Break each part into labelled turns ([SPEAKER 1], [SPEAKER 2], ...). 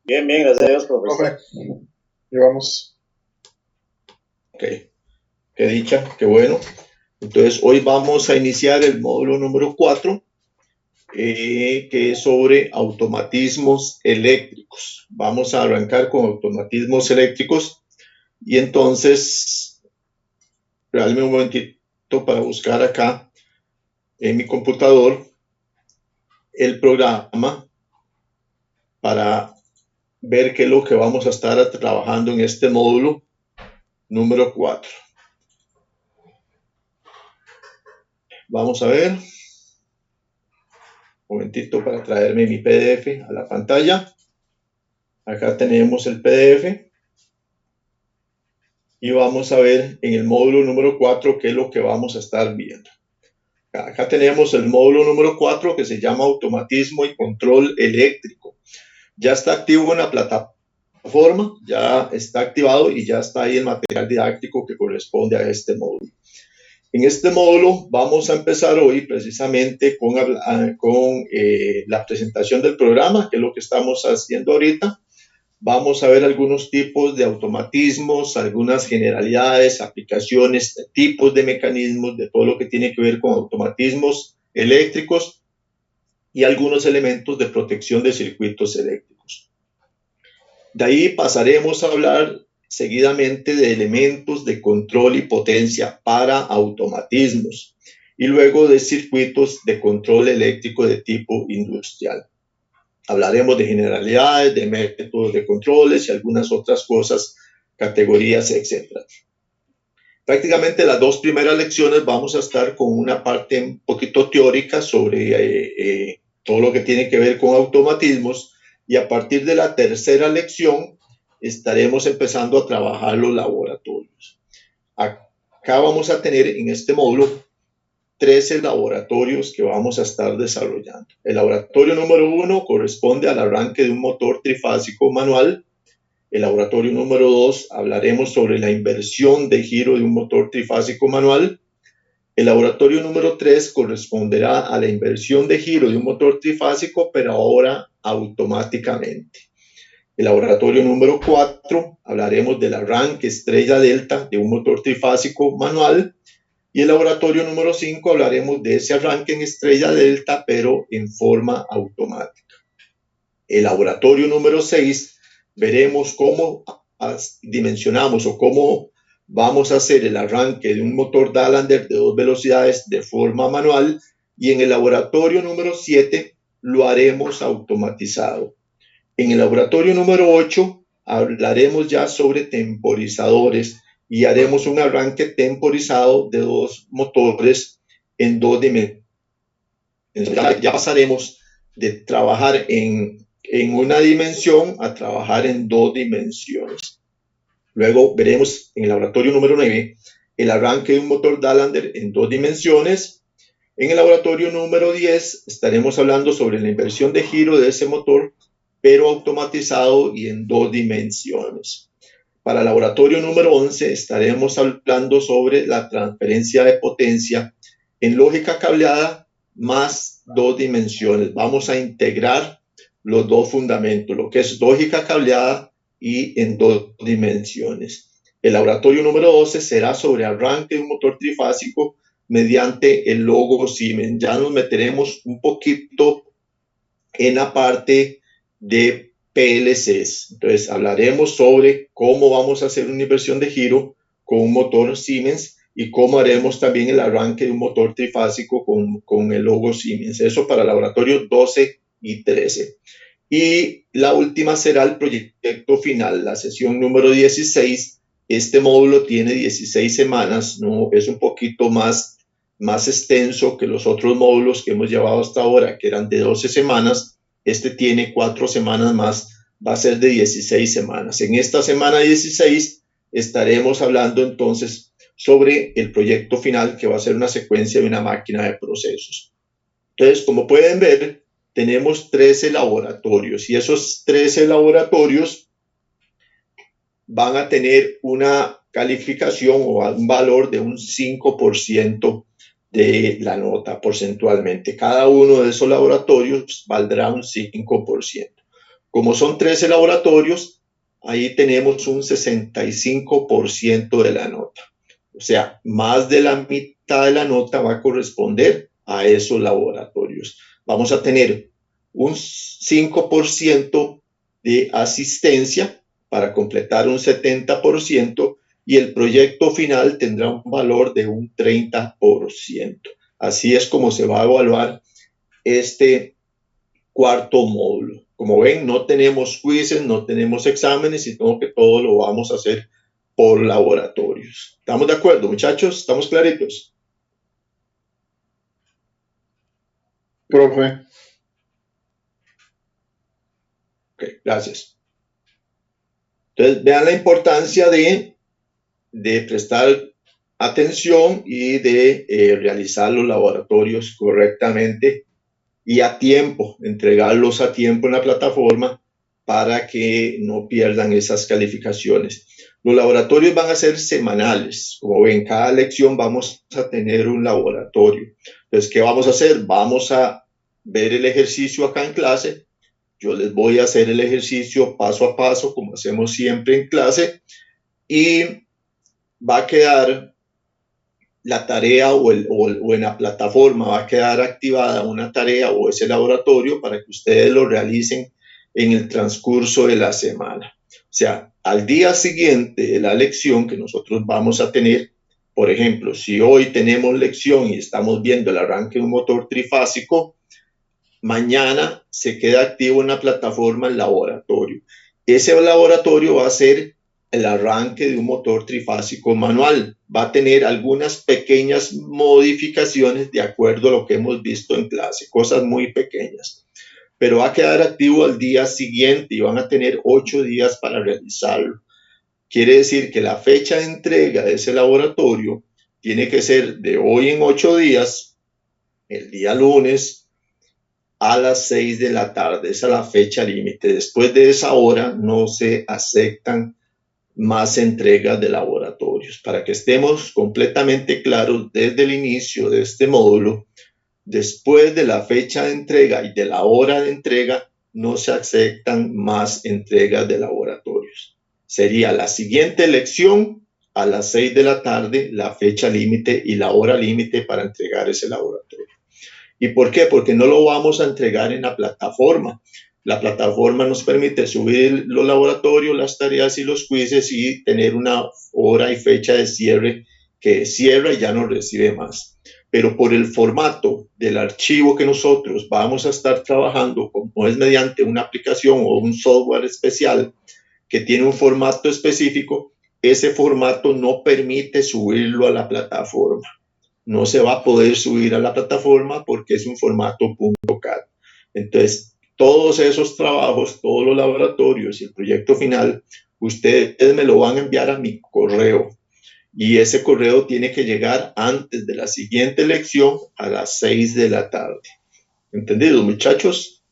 [SPEAKER 1] Bien, bien, gracias a Dios, profesor.
[SPEAKER 2] Profe, llevamos. Ok, qué dicha, qué bueno. Entonces, hoy vamos a iniciar el módulo número 4, que es sobre automatismos eléctricos. Vamos a arrancar con automatismos eléctricos y entonces, regálame un momentito para buscar acá en mi computador el programa para ver qué es lo que vamos a estar trabajando en este módulo número 4. Vamos a ver. Un momentito para traerme mi PDF a la pantalla. Acá tenemos el PDF y vamos a ver en el módulo número 4 qué es lo que vamos a estar viendo. Acá tenemos el módulo número 4 que se llama automatismo y control eléctrico. Ya está activo en la plataforma, ya está activado y ya está ahí el material didáctico que corresponde a este módulo. En este módulo vamos a empezar hoy precisamente con la presentación del programa, que es lo que estamos haciendo ahorita. Vamos a ver algunos tipos de automatismos, algunas generalidades, aplicaciones, tipos de mecanismos, de todo lo que tiene que ver con automatismos eléctricos y algunos elementos de protección de circuitos eléctricos. De ahí pasaremos a hablar seguidamente de elementos de control y potencia para automatismos y luego de circuitos de control eléctrico de tipo industrial. Hablaremos de generalidades, de métodos de controles y algunas otras cosas, categorías, etc. Prácticamente las dos primeras lecciones vamos a estar con una parte un poquito teórica sobre todo lo que tiene que ver con automatismos y a partir de la tercera lección estaremos empezando a trabajar los laboratorios. Acá vamos a tener en este módulo 13 laboratorios que vamos a estar desarrollando. El laboratorio número 1 corresponde al arranque de un motor trifásico manual. El laboratorio número 2 hablaremos sobre la inversión de giro de un motor trifásico manual. El laboratorio número 3 corresponderá a la inversión de giro de un motor trifásico, pero ahora automáticamente. El laboratorio número 4 hablaremos del arranque estrella delta de un motor trifásico manual. Y el laboratorio número 5 hablaremos de ese arranque en estrella delta, pero en forma automática. El laboratorio número 6 veremos cómo dimensionamos o cómo vamos a hacer el arranque de un motor Dallander de 2 velocidades de forma manual. Y en el laboratorio número 7 lo haremos automatizado. En el laboratorio número 8 hablaremos ya sobre temporizadores y haremos un arranque temporizado de 2 motores en 2 dimensiones. Ya pasaremos de trabajar en una dimensión a trabajar en 2 dimensiones. Luego veremos en el laboratorio número 9 el arranque de un motor Dallander en 2 dimensiones. En el laboratorio número 10 estaremos hablando sobre la inversión de giro de ese motor, pero automatizado y en 2 dimensiones. Para el laboratorio número 11 estaremos hablando sobre la transferencia de potencia en lógica cableada más 2 dimensiones. Vamos a integrar los dos fundamentos, lo que es lógica cableada y en 2 dimensiones. El laboratorio número 12 será sobre arranque de un motor trifásico mediante el logo Siemens. Ya nos meteremos un poquito en la parte de PLCs. Entonces hablaremos sobre cómo vamos a hacer una inversión de giro con un motor Siemens y cómo haremos también el arranque de un motor trifásico con el logo Siemens. Eso para laboratorio 12 y 13. Y la última será el proyecto final, la sesión número 16. Este módulo tiene 16 semanas, ¿no? Es un poquito más extenso que los otros módulos que hemos llevado hasta ahora, que eran de 12 semanas. Este tiene 4 semanas más, va a ser de 16 semanas. En esta semana 16 estaremos hablando entonces sobre el proyecto final, que va a ser una secuencia de una máquina de procesos. Entonces, como pueden ver, tenemos 13 laboratorios y esos 13 laboratorios van a tener una calificación o un valor de un 5% de la nota porcentualmente. Cada uno de esos laboratorios valdrá un 5%. Como son 13 laboratorios, ahí tenemos un 65% de la nota. O sea, más de la mitad de la nota va a corresponder a esos laboratorios. Vamos a tener un 5% de asistencia para completar un 70% y el proyecto final tendrá un valor de un 30%. Así es como se va a evaluar este cuarto módulo. Como ven, no tenemos quizzes, no tenemos exámenes, sino que todo lo vamos a hacer por laboratorios. ¿Estamos de acuerdo, muchachos? ¿Estamos claritos?
[SPEAKER 1] Profe.
[SPEAKER 2] Ok, gracias. Entonces, vean la importancia de prestar atención y de realizar los laboratorios correctamente y a tiempo, entregarlos a tiempo en la plataforma para que no pierdan esas calificaciones. Los laboratorios van a ser semanales. Como ven, cada lección vamos a tener un laboratorio. Entonces, ¿qué vamos a hacer? Vamos a ver el ejercicio acá en clase. Yo les voy a hacer el ejercicio paso a paso, como hacemos siempre en clase, y va a quedar la tarea o en la plataforma va a quedar activada una tarea o ese laboratorio para que ustedes lo realicen en el transcurso de la semana. O sea, al día siguiente de la lección que nosotros vamos a tener, por ejemplo, si hoy tenemos lección y estamos viendo el arranque de un motor trifásico, mañana se queda activo en la plataforma el laboratorio. Ese laboratorio va a ser el arranque de un motor trifásico manual. Va a tener algunas pequeñas modificaciones de acuerdo a lo que hemos visto en clase, cosas muy pequeñas. Pero va a quedar activo al día siguiente y van a tener 8 días para realizarlo. Quiere decir que la fecha de entrega de ese laboratorio tiene que ser de hoy en 8 días, el día lunes, a las 6 de la tarde. Esa es la fecha límite. Después de esa hora no se aceptan más entregas de laboratorios. Para que estemos completamente claros desde el inicio de este módulo, después de la fecha de entrega y de la hora de entrega, no se aceptan más entregas de laboratorios. Sería la siguiente lección a las 6 de la tarde, la fecha límite y la hora límite para entregar ese laboratorio. ¿Y por qué? Porque no lo vamos a entregar en la plataforma. La plataforma nos permite subir los laboratorios, las tareas y los quizzes y tener una hora y fecha de cierre que cierra y ya no recibe más. Pero por el formato del archivo que nosotros vamos a estar trabajando, como es mediante una aplicación o un software especial que tiene un formato específico, ese formato no permite subirlo a la plataforma. No se va a poder subir a la plataforma porque es un formato .cat. Entonces, todos esos trabajos, todos los laboratorios y el proyecto final, ustedes me lo van a enviar a mi correo. Y ese correo tiene que llegar antes de la siguiente lección a las 6 de la tarde. ¿Entendido, muchachos?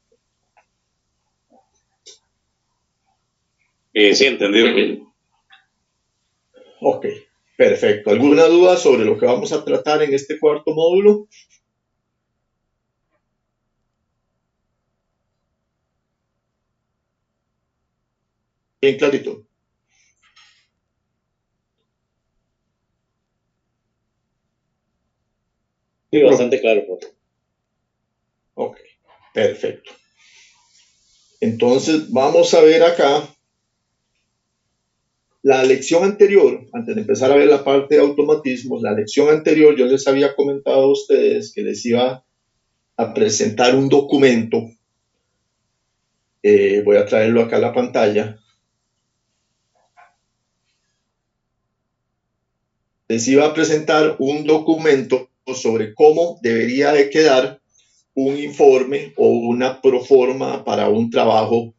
[SPEAKER 3] Sí, entendido.
[SPEAKER 2] Ok, perfecto. ¿Alguna duda sobre lo que vamos a tratar en este cuarto módulo? Bien clarito.
[SPEAKER 3] Sí, bastante claro, profe.
[SPEAKER 2] Ok, perfecto. Entonces, vamos a ver acá la lección anterior, antes de empezar a ver la parte de automatismos, la lección anterior yo les había comentado a ustedes que les iba a presentar un documento. Voy a traerlo acá a la pantalla. Les iba a presentar un documento sobre cómo debería de quedar un informe o una proforma para un trabajo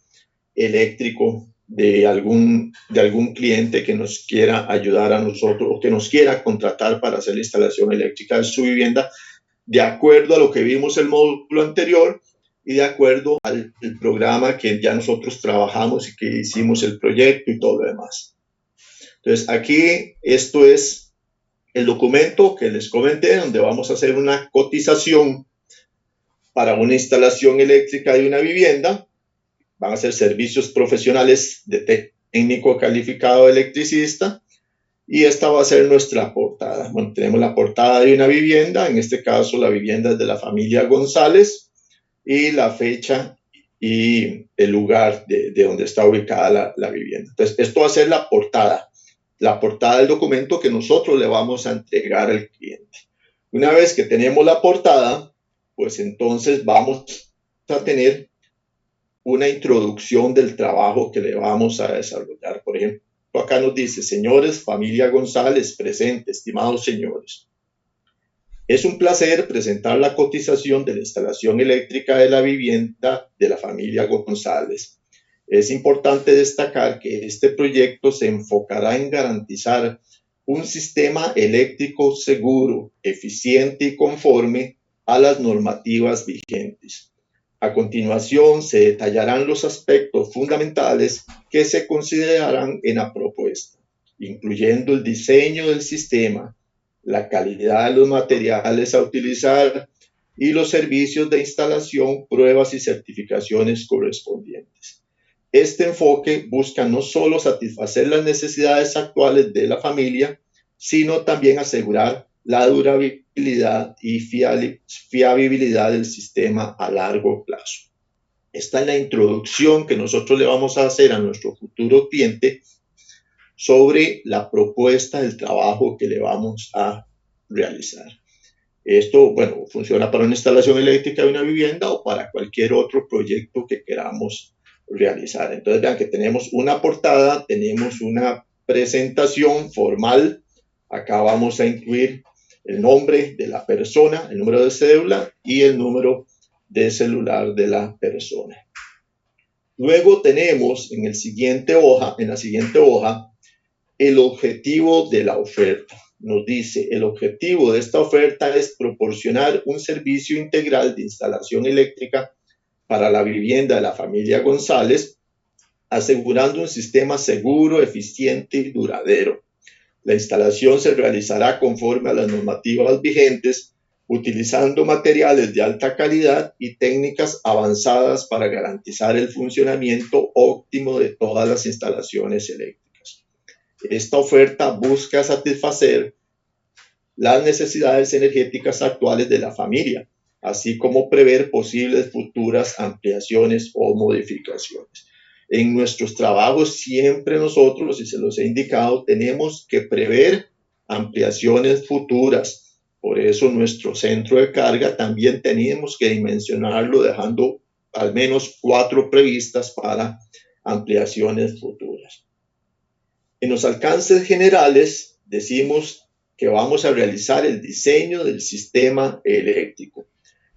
[SPEAKER 2] eléctrico de algún cliente que nos quiera ayudar a nosotros o que nos quiera contratar para hacer la instalación eléctrica de su vivienda, de acuerdo a lo que vimos el módulo anterior y de acuerdo al programa que ya nosotros trabajamos y que hicimos el proyecto y todo lo demás. Entonces, aquí esto es el documento que les comenté, donde vamos a hacer una cotización para una instalación eléctrica de una vivienda. van a ser servicios profesionales de técnico calificado electricista, y esta va a ser nuestra portada. Bueno, tenemos la portada de una vivienda, en este caso la vivienda es de la familia González, y la fecha y el lugar de donde está ubicada la vivienda. Entonces, esto va a ser la portada del documento que nosotros le vamos a entregar al cliente. Una vez que tenemos la portada, pues entonces vamos a tener una introducción del trabajo que le vamos a desarrollar. Por ejemplo, acá nos dice: señores, familia González presente, estimados señores. Es un placer presentar la cotización de la instalación eléctrica de la vivienda de la familia González. Es importante destacar que este proyecto se enfocará en garantizar un sistema eléctrico seguro, eficiente y conforme a las normativas vigentes. A continuación se detallarán los aspectos fundamentales que se considerarán en la propuesta, incluyendo el diseño del sistema, la calidad de los materiales a utilizar y los servicios de instalación, pruebas y certificaciones correspondientes. Este enfoque busca no solo satisfacer las necesidades actuales de la familia, sino también asegurar la durabilidad y fiabilidad del sistema a largo plazo. Esta es la introducción que nosotros le vamos a hacer a nuestro futuro cliente sobre la propuesta del trabajo que le vamos a realizar. Esto, bueno, funciona para una instalación eléctrica de una vivienda o para cualquier otro proyecto que queramos realizar. Entonces, vean que tenemos una portada, tenemos una presentación formal. Acá vamos a incluir el nombre de la persona, el número de cédula y el número de celular de la persona. Luego tenemos en la siguiente hoja, el objetivo de la oferta. Nos dice: el objetivo de esta oferta es proporcionar un servicio integral de instalación eléctrica para la vivienda de la familia González, asegurando un sistema seguro, eficiente y duradero. La instalación se realizará conforme a las normativas vigentes, utilizando materiales de alta calidad y técnicas avanzadas para garantizar el funcionamiento óptimo de todas las instalaciones eléctricas. Esta oferta busca satisfacer las necesidades energéticas actuales de la familia, así como prever posibles futuras ampliaciones o modificaciones. En nuestros trabajos siempre nosotros, y se los he indicado, tenemos que prever ampliaciones futuras. Por eso nuestro centro de carga también tenemos que dimensionarlo, dejando al menos 4 previstas para ampliaciones futuras. En los alcances generales decimos que vamos a realizar el diseño del sistema eléctrico,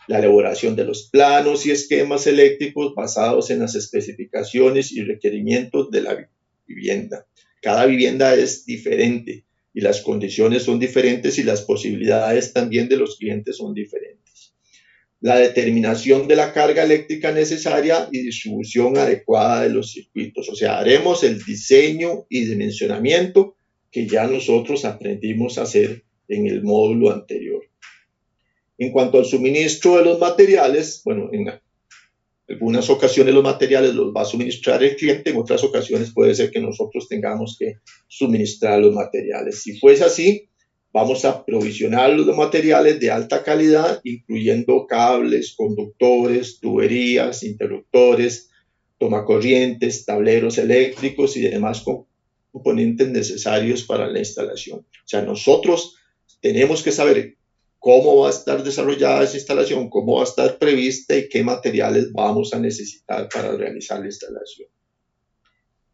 [SPEAKER 2] la elaboración de los planos y esquemas eléctricos basados en las especificaciones y requerimientos de la vivienda. Cada vivienda es diferente y las condiciones son diferentes y las posibilidades también de los clientes son diferentes. La determinación de la carga eléctrica necesaria y distribución adecuada de los circuitos. O sea, haremos el diseño y dimensionamiento que ya nosotros aprendimos a hacer en el módulo anterior. En cuanto al suministro de los materiales, bueno, en algunas ocasiones los materiales los va a suministrar el cliente, en otras ocasiones puede ser que nosotros tengamos que suministrar los materiales. Si fuese así, vamos a provisionar los materiales de alta calidad, incluyendo cables, conductores, tuberías, interruptores, tomacorrientes, tableros eléctricos y demás componentes necesarios para la instalación. O sea, nosotros tenemos que saber cómo va a estar desarrollada esa instalación, cómo va a estar prevista y qué materiales vamos a necesitar para realizar la instalación.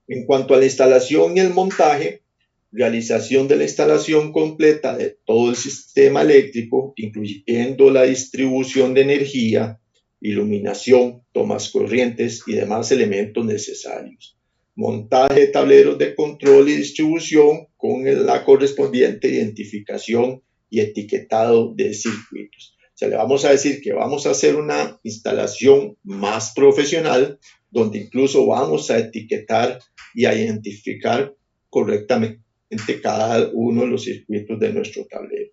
[SPEAKER 2] En cuanto a la instalación y el montaje, realización de la instalación completa de todo el sistema eléctrico, incluyendo la distribución de energía, iluminación, tomas corrientes y demás elementos necesarios. Montaje de tableros de control y distribución con la correspondiente identificación y etiquetado de circuitos. O sea, le vamos a decir que vamos a hacer una instalación más profesional, donde incluso vamos a etiquetar y a identificar correctamente cada uno de los circuitos de nuestro tablero.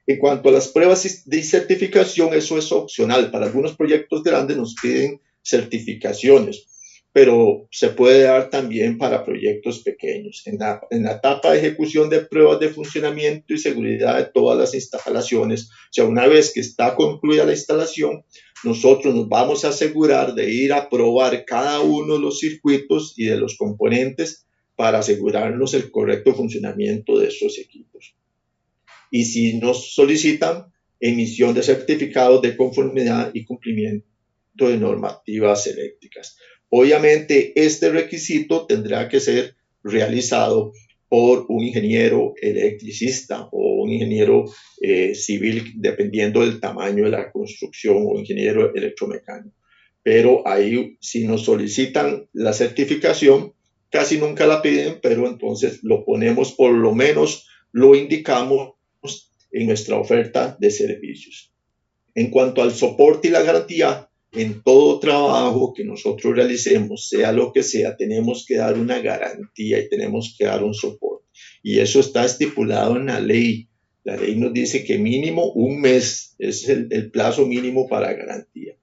[SPEAKER 2] En cuanto a las pruebas de certificación, eso es opcional. Para algunos proyectos grandes nos piden certificaciones. pero se puede dar también para proyectos pequeños. En la etapa de ejecución de pruebas de funcionamiento y seguridad de todas las instalaciones, o sea, una vez que está concluida la instalación, nosotros nos vamos a asegurar de ir a probar cada uno de los circuitos y de los componentes para asegurarnos el correcto funcionamiento de esos equipos. Y si nos solicitan, emisión de certificados de conformidad y cumplimiento de normativas eléctricas. Obviamente, este requisito tendrá que ser realizado por un ingeniero electricista o un ingeniero civil, dependiendo del tamaño de la construcción, o ingeniero electromecánico. Pero ahí, si nos solicitan la certificación, casi nunca la piden, pero entonces lo ponemos, por lo menos lo indicamos en nuestra oferta de servicios. En cuanto al soporte y la garantía, en todo trabajo que nosotros realicemos, sea lo que sea, tenemos que dar una garantía y tenemos que dar un soporte. Y eso está estipulado en la ley. La ley nos dice que mínimo un mes es el plazo mínimo para garantía.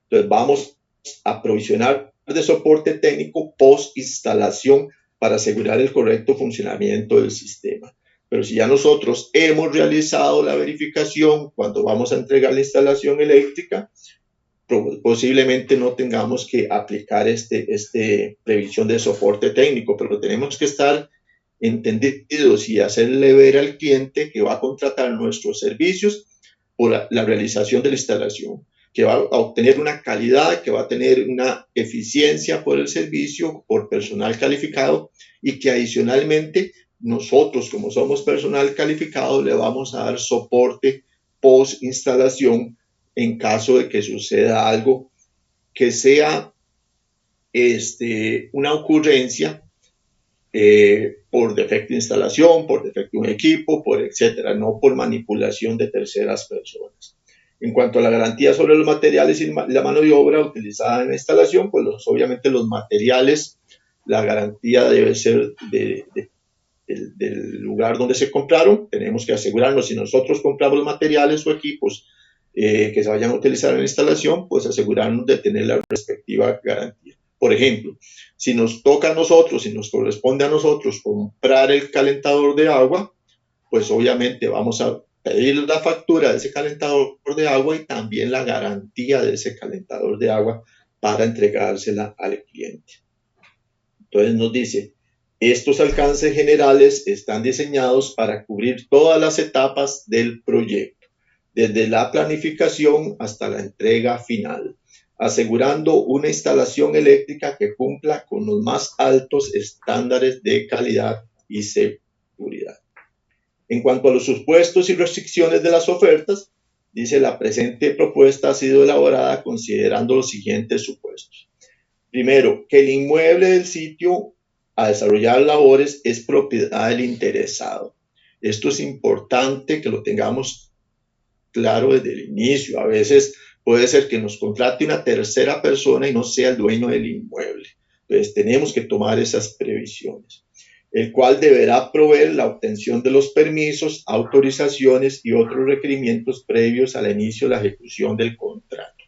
[SPEAKER 2] Entonces vamos a provisionar de soporte técnico post instalación para asegurar el correcto funcionamiento del sistema. Pero si ya nosotros hemos realizado la verificación cuando vamos a entregar la instalación eléctrica, posiblemente no tengamos que aplicar este previsión de soporte técnico, pero tenemos que estar entendidos y hacerle ver al cliente que va a contratar nuestros servicios por la realización de la instalación, que va a obtener una calidad, que va a tener una eficiencia por el servicio, por personal calificado, y que adicionalmente nosotros, como somos personal calificado, le vamos a dar soporte post instalación en caso de que suceda algo que sea una ocurrencia por defecto de instalación, por defecto de un equipo, por etcétera, no por manipulación de terceras personas. En cuanto a la garantía sobre los materiales y la mano de obra utilizada en la instalación, pues obviamente los materiales, la garantía debe ser del lugar donde se compraron. Tenemos que asegurarnos, si nosotros compramos materiales o equipos que se vayan a utilizar en la instalación, pues asegurarnos de tener la respectiva garantía. Por ejemplo, si nos toca a nosotros, si nos corresponde a nosotros comprar el calentador de agua, pues obviamente vamos a pedir la factura de ese calentador de agua y también la garantía de ese calentador de agua para entregársela al cliente. Entonces nos dice, estos alcances generales están diseñados para cubrir todas las etapas del proyecto, desde la planificación hasta la entrega final, asegurando una instalación eléctrica que cumpla con los más altos estándares de calidad y seguridad. En cuanto a los supuestos y restricciones de las ofertas, dice, la presente propuesta ha sido elaborada considerando los siguientes supuestos. Primero, que el inmueble del sitio a desarrollar labores es propiedad del interesado. Esto es importante que lo tengamos claro desde el inicio. A veces puede ser que nos contrate una tercera persona y no sea el dueño del inmueble. Entonces tenemos que tomar esas previsiones. El cual deberá proveer la obtención de los permisos, autorizaciones y otros requerimientos previos al inicio de la ejecución del contrato.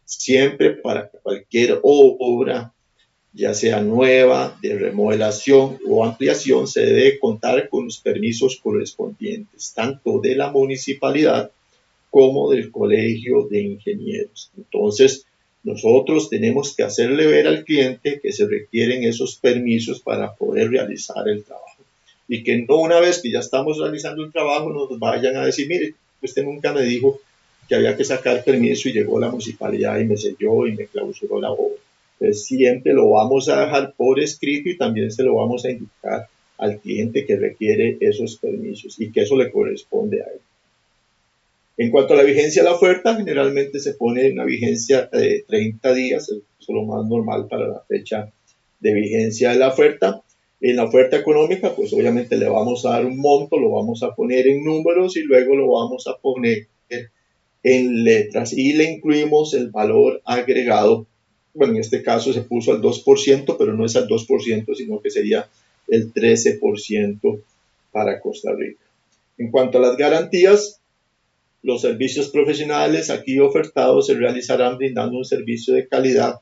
[SPEAKER 2] Siempre para cualquier obra, ya sea nueva, de remodelación o ampliación, se debe contar con los permisos correspondientes, tanto de la municipalidad como del colegio de ingenieros. Entonces, nosotros tenemos que hacerle ver al cliente que se requieren esos permisos para poder realizar el trabajo. Y que no, una vez que ya estamos realizando el trabajo, nos vayan a decir, mire, usted nunca me dijo que había que sacar permiso y llegó la municipalidad y me selló y me clausuró la obra. Entonces, siempre lo vamos a dejar por escrito y también se lo vamos a indicar al cliente que requiere esos permisos y que eso le corresponde a él. En cuanto a la vigencia de la oferta, generalmente se pone una vigencia de 30 días, eso es lo más normal para la fecha de vigencia de la oferta. En la oferta económica, pues obviamente le vamos a dar un monto, lo vamos a poner en números y luego lo vamos a poner en letras y le incluimos el valor agregado. Bueno, en este caso se puso al 2%, pero no es al 2%, sino que sería el 13% para Costa Rica. En cuanto a las garantías, los servicios profesionales aquí ofertados se realizarán brindando un servicio de calidad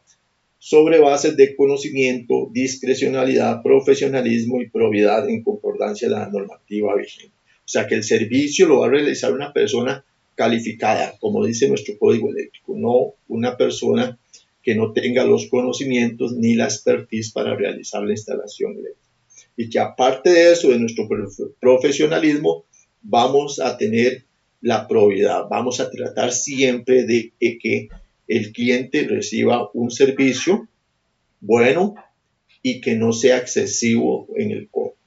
[SPEAKER 2] sobre bases de conocimiento, discrecionalidad, profesionalismo y probidad en concordancia a la normativa vigente. O sea que el servicio lo va a realizar una persona calificada, como dice nuestro código eléctrico, no una persona que no tenga los conocimientos ni la expertise para realizar la instalación eléctrica. Y que aparte de eso, de nuestro profesionalismo, vamos a tener la probidad, vamos a tratar siempre de que el cliente reciba un servicio bueno y que no sea excesivo en el costo,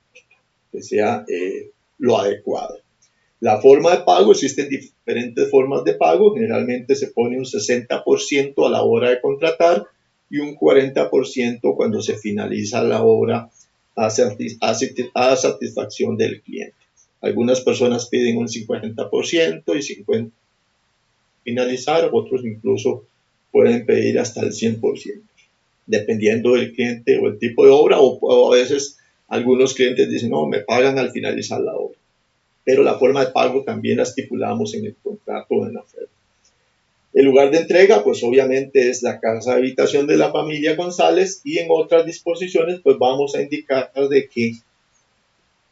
[SPEAKER 2] que sea lo adecuado. La forma de pago, existen diferentes formas de pago, generalmente se pone un 60% a la hora de contratar y un 40% cuando se finaliza la obra a satisfacción del cliente. Algunas personas piden un 50% y 50% finalizar, otros incluso pueden pedir hasta el 100%, dependiendo del cliente o el tipo de obra, o a veces algunos clientes dicen, no, me pagan al finalizar la obra. Pero la forma de pago también la estipulamos en el contrato o en la oferta. El lugar de entrega, pues obviamente es la casa de habitación de la familia González, y en otras disposiciones, pues vamos a indicar de que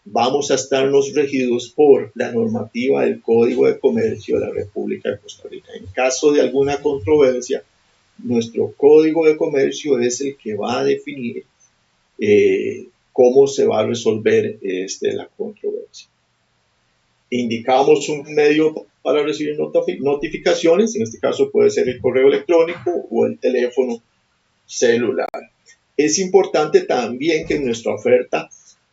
[SPEAKER 2] vamos a estarnos regidos por la normativa del Código de Comercio de la República de Costa Rica. En caso de alguna controversia, nuestro Código de Comercio es el que va a definir cómo se va a resolver la controversia. Indicamos un medio para recibir notificaciones, en este caso puede ser el correo electrónico o el teléfono celular. Es importante también que en nuestra oferta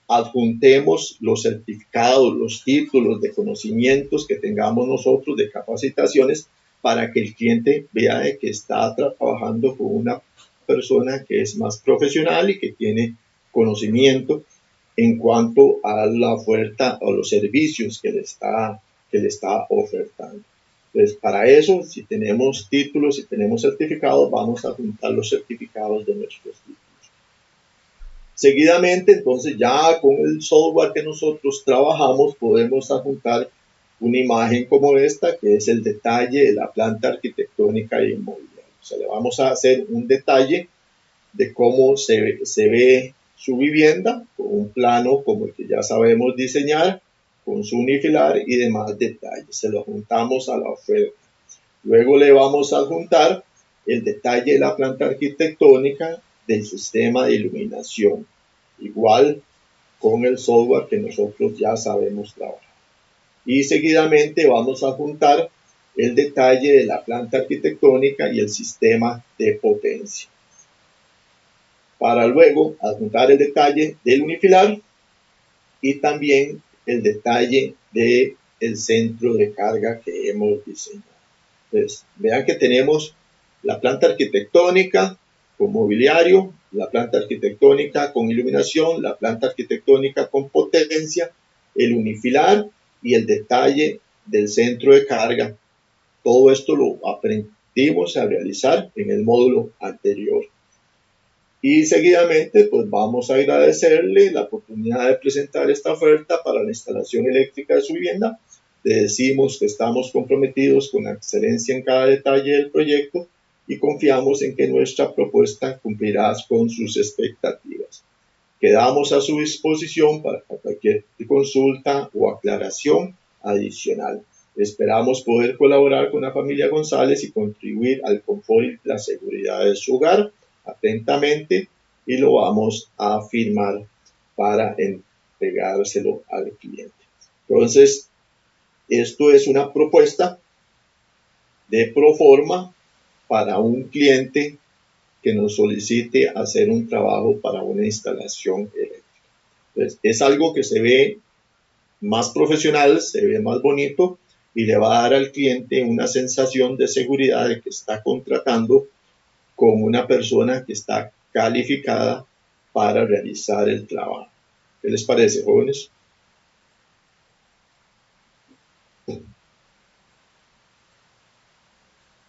[SPEAKER 2] adjuntemos los certificados, los títulos de conocimientos que tengamos nosotros de capacitaciones para que el cliente vea de que está trabajando con una persona que es más profesional y que tiene conocimiento en cuanto a la oferta o los servicios que le está ofertando. Entonces, para eso, si tenemos títulos, si tenemos certificados, vamos a adjuntar los certificados de nuestros títulos. Seguidamente, entonces, ya con el software que nosotros trabajamos, podemos adjuntar una imagen como esta, que es el detalle de la planta arquitectónica y inmobiliaria. O sea, le vamos a hacer un detalle de cómo se ve su vivienda, con un plano como el que ya sabemos diseñar, con su unifilar y demás detalles. Se lo adjuntamos a la oferta. Luego le vamos a adjuntar el detalle de la planta arquitectónica del sistema de iluminación, igual con el software que nosotros ya sabemos trabajar. Y seguidamente vamos a adjuntar el detalle de la planta arquitectónica y el sistema de potencia, para luego adjuntar el detalle del unifilar y también el detalle del centro de carga que hemos diseñado. Entonces, vean que tenemos la planta arquitectónica con mobiliario, la planta arquitectónica con iluminación, la planta arquitectónica con potencia, el unifilar y el detalle del centro de carga. Todo esto lo aprendimos a realizar en el módulo anterior. Y seguidamente, pues vamos a agradecerle la oportunidad de presentar esta oferta para la instalación eléctrica de su vivienda. Le decimos que estamos comprometidos con la excelencia en cada detalle del proyecto y confiamos en que nuestra propuesta cumplirá con sus expectativas. Quedamos a su disposición para cualquier consulta o aclaración adicional. Esperamos poder colaborar con la familia González y contribuir al confort y la seguridad de su hogar. Atentamente, y lo vamos a firmar para entregárselo al cliente. Entonces, esto es una propuesta de proforma para un cliente que nos solicite hacer un trabajo para una instalación eléctrica. Entonces, es algo que se ve más profesional, se ve más bonito y le va a dar al cliente una sensación de seguridad de que está contratando con una persona que está calificada para realizar el trabajo. ¿Qué les parece, jóvenes?
[SPEAKER 1] Se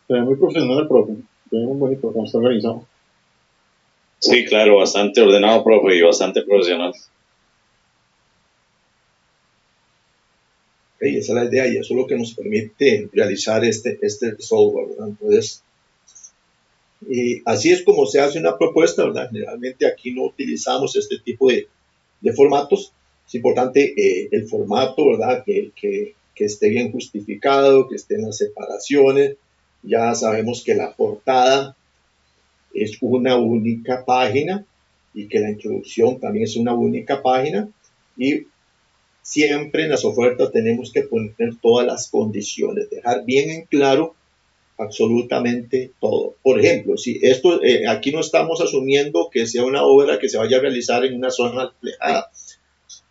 [SPEAKER 1] ve muy profesional el profe, se ve muy bonito, como está organizado.
[SPEAKER 3] Sí, claro, bastante ordenado, profe, y bastante profesional.
[SPEAKER 2] Esa es la idea y eso es lo que nos permite realizar este software, ¿verdad? Entonces, Y así es como se hace una propuesta, ¿verdad? Generalmente aquí no utilizamos este tipo de formatos. Es importante el formato, ¿verdad? Que esté bien justificado, que estén las separaciones. Ya sabemos que la portada es una única página y que la introducción también es una única página. Y siempre en las ofertas tenemos que poner todas las condiciones, dejar bien en claro absolutamente todo. Por ejemplo, si esto, aquí no estamos asumiendo que sea una obra que se vaya a realizar en una zona alejada.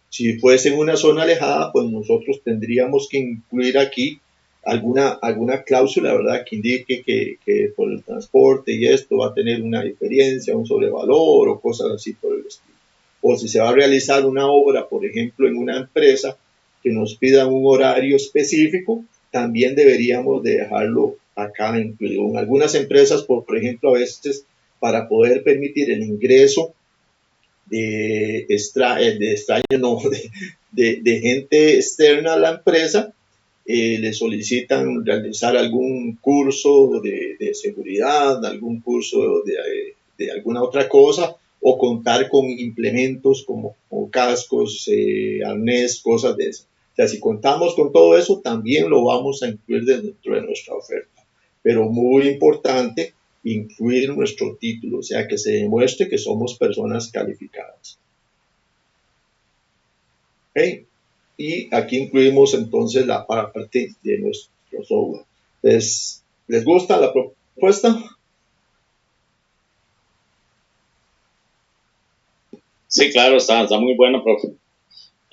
[SPEAKER 2] Si fuese en una zona alejada, pues nosotros tendríamos que incluir aquí alguna cláusula, ¿verdad?, que indique que por el transporte y esto va a tener una diferencia, un sobrevalor o cosas así por el estilo. O si se va a realizar una obra, por ejemplo, en una empresa que nos pida un horario específico, también deberíamos de dejarlo acá incluido. En algunas empresas, por ejemplo, a veces para poder permitir el ingreso de extraño, no, de gente externa a la empresa, le solicitan realizar algún curso de seguridad, algún curso de alguna otra cosa, o contar con implementos como cascos, arnés, cosas de eso. O sea, si contamos con todo eso, también lo vamos a incluir dentro de nuestra oferta. Pero muy importante, incluir nuestro título, o sea, que se demuestre que somos personas calificadas. ¿Okay? Y aquí incluimos entonces la parte de nuestro software. ¿Les gusta la propuesta?
[SPEAKER 3] Sí, claro, está muy bueno, profe.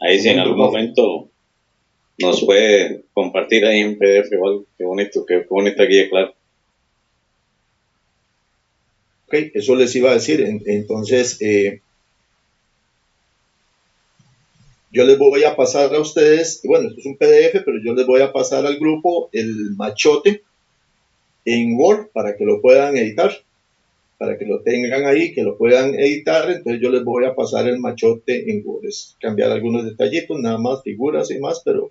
[SPEAKER 3] Ahí si en algún momento nos puede compartir ahí en PDF o algo. Qué bonita guía, claro.
[SPEAKER 2] Ok, eso les iba a decir. Entonces, yo les voy a pasar a ustedes, bueno, esto es un PDF, pero yo les voy a pasar al grupo el machote en Word para que lo puedan editar, para que lo tengan ahí, que lo puedan editar. Entonces yo les voy a pasar el machote en Word, es cambiar algunos detallitos, nada más figuras y más, pero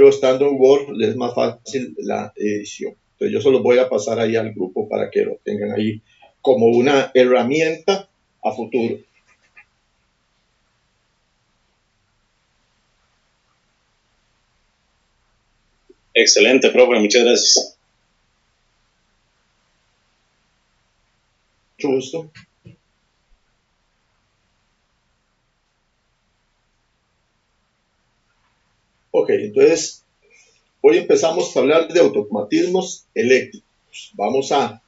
[SPEAKER 2] estando en Word es más fácil la edición. Entonces yo se los voy a pasar ahí al grupo para que lo tengan ahí como una herramienta a futuro.
[SPEAKER 3] Excelente, profe, muchas gracias.
[SPEAKER 2] Mucho gusto. Ok, entonces hoy empezamos a hablar de automatismos eléctricos. Vamos a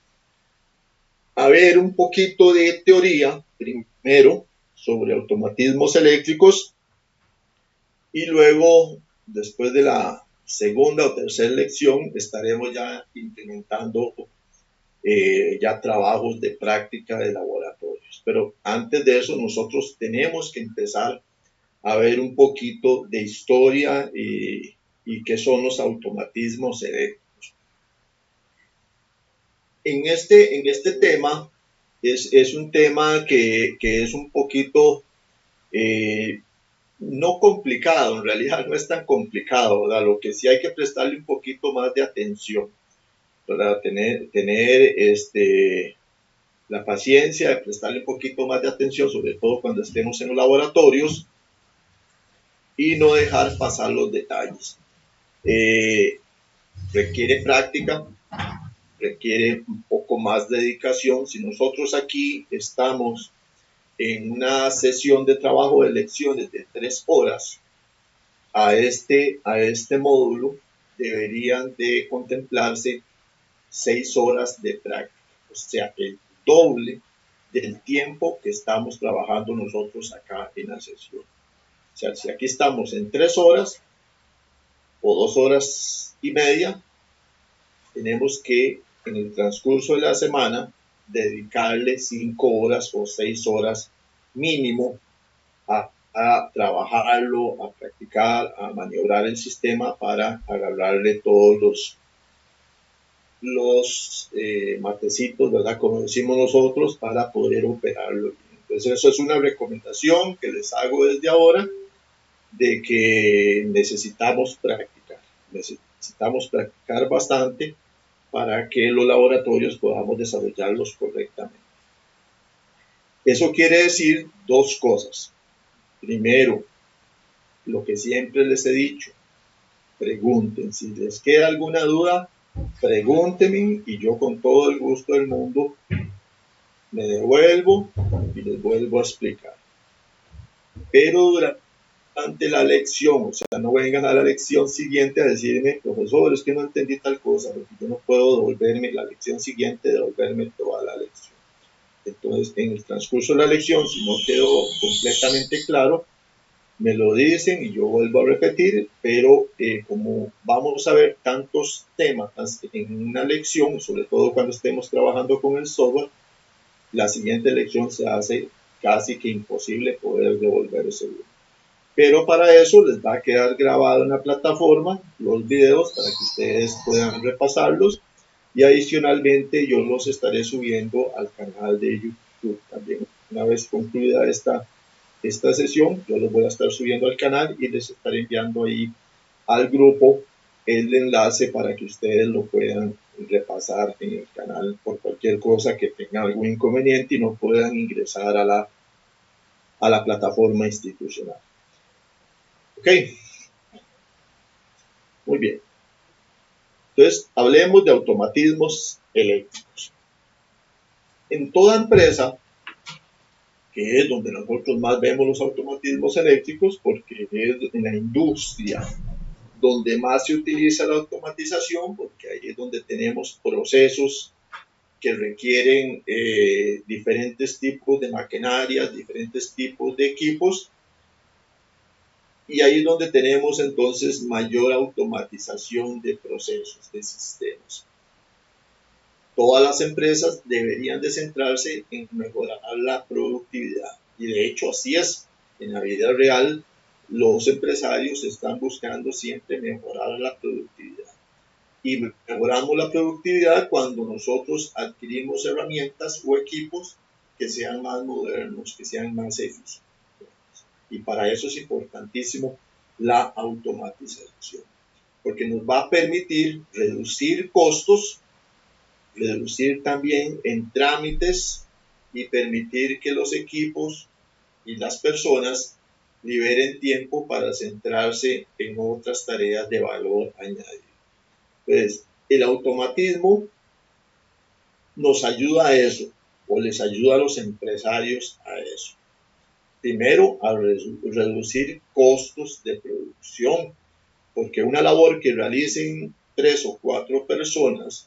[SPEAKER 2] ver un poquito de teoría primero sobre automatismos eléctricos y luego, después de la segunda o tercera lección, estaremos ya implementando ya trabajos de práctica de laboratorios. Pero antes de eso, nosotros tenemos que empezar a ver un poquito de historia y qué son los automatismos eléctricos. En este tema es un tema que es un poquito no complicado, en realidad no es tan complicado, ¿verdad? Lo que sí hay que prestarle un poquito más de atención, ¿verdad? Tener la paciencia de prestarle un poquito más de atención, sobre todo cuando estemos en los laboratorios, y no dejar pasar los detalles. Requiere práctica, requiere un poco más de dedicación. Si nosotros aquí estamos en una sesión de trabajo de lecciones de 3 horas, a este módulo deberían de contemplarse 6 horas de práctica, o sea, el doble del tiempo que estamos trabajando nosotros acá en la sesión. O sea, si aquí estamos en 3 horas o 2 horas y media, tenemos que en el transcurso de la semana dedicarle 5 horas o 6 horas mínimo a trabajarlo, a practicar, a maniobrar el sistema para agarrarle todos los matecitos, ¿verdad? Como decimos nosotros, para poder operarlo. Entonces, eso es una recomendación que les hago desde ahora, de que necesitamos practicar bastante para que los laboratorios podamos desarrollarlos correctamente. Eso quiere decir dos cosas. Primero, lo que siempre les he dicho, pregunten. Si les queda alguna duda, pregúntenme y yo con todo el gusto del mundo me devuelvo y les vuelvo a explicar. Pero durante la lección, o sea, no vengan a la lección siguiente a decirme, profesor, es que no entendí tal cosa, porque yo no puedo devolverme la lección siguiente, devolverme toda la lección. Entonces, en el transcurso de la lección, si no quedó completamente claro, me lo dicen y yo vuelvo a repetir, pero como vamos a ver tantos temas en una lección, sobre todo cuando estemos trabajando con el software, la siguiente lección se hace casi que imposible poder devolver ese video. Pero para eso les va a quedar grabado en la plataforma los videos para que ustedes puedan repasarlos y adicionalmente yo los estaré subiendo al canal de YouTube también. Una vez concluida esta sesión, yo los voy a estar subiendo al canal y les estaré enviando ahí al grupo el enlace para que ustedes lo puedan repasar en el canal por cualquier cosa que tenga algún inconveniente y no puedan ingresar a la plataforma institucional. Ok, muy bien. Entonces, hablemos de automatismos eléctricos. En toda empresa, que es donde nosotros más vemos los automatismos eléctricos, porque es en la industria donde más se utiliza la automatización, porque ahí es donde tenemos procesos que requieren diferentes tipos de maquinarias, diferentes tipos de equipos, y ahí es donde tenemos entonces mayor automatización de procesos, de sistemas. Todas las empresas deberían de centrarse en mejorar la productividad, y de hecho así es. En la vida real, los empresarios están buscando siempre mejorar la productividad. Y mejoramos la productividad cuando nosotros adquirimos herramientas o equipos que sean más modernos, que sean más eficientes. Y para eso es importantísimo la automatización, porque nos va a permitir reducir costos, reducir también en trámites y permitir que los equipos y las personas liberen tiempo para centrarse en otras tareas de valor añadido. Entonces, el automatismo nos ayuda a eso, o les ayuda a los empresarios a eso. Primero, a reducir costos de producción, porque una labor que realicen 3 o 4 personas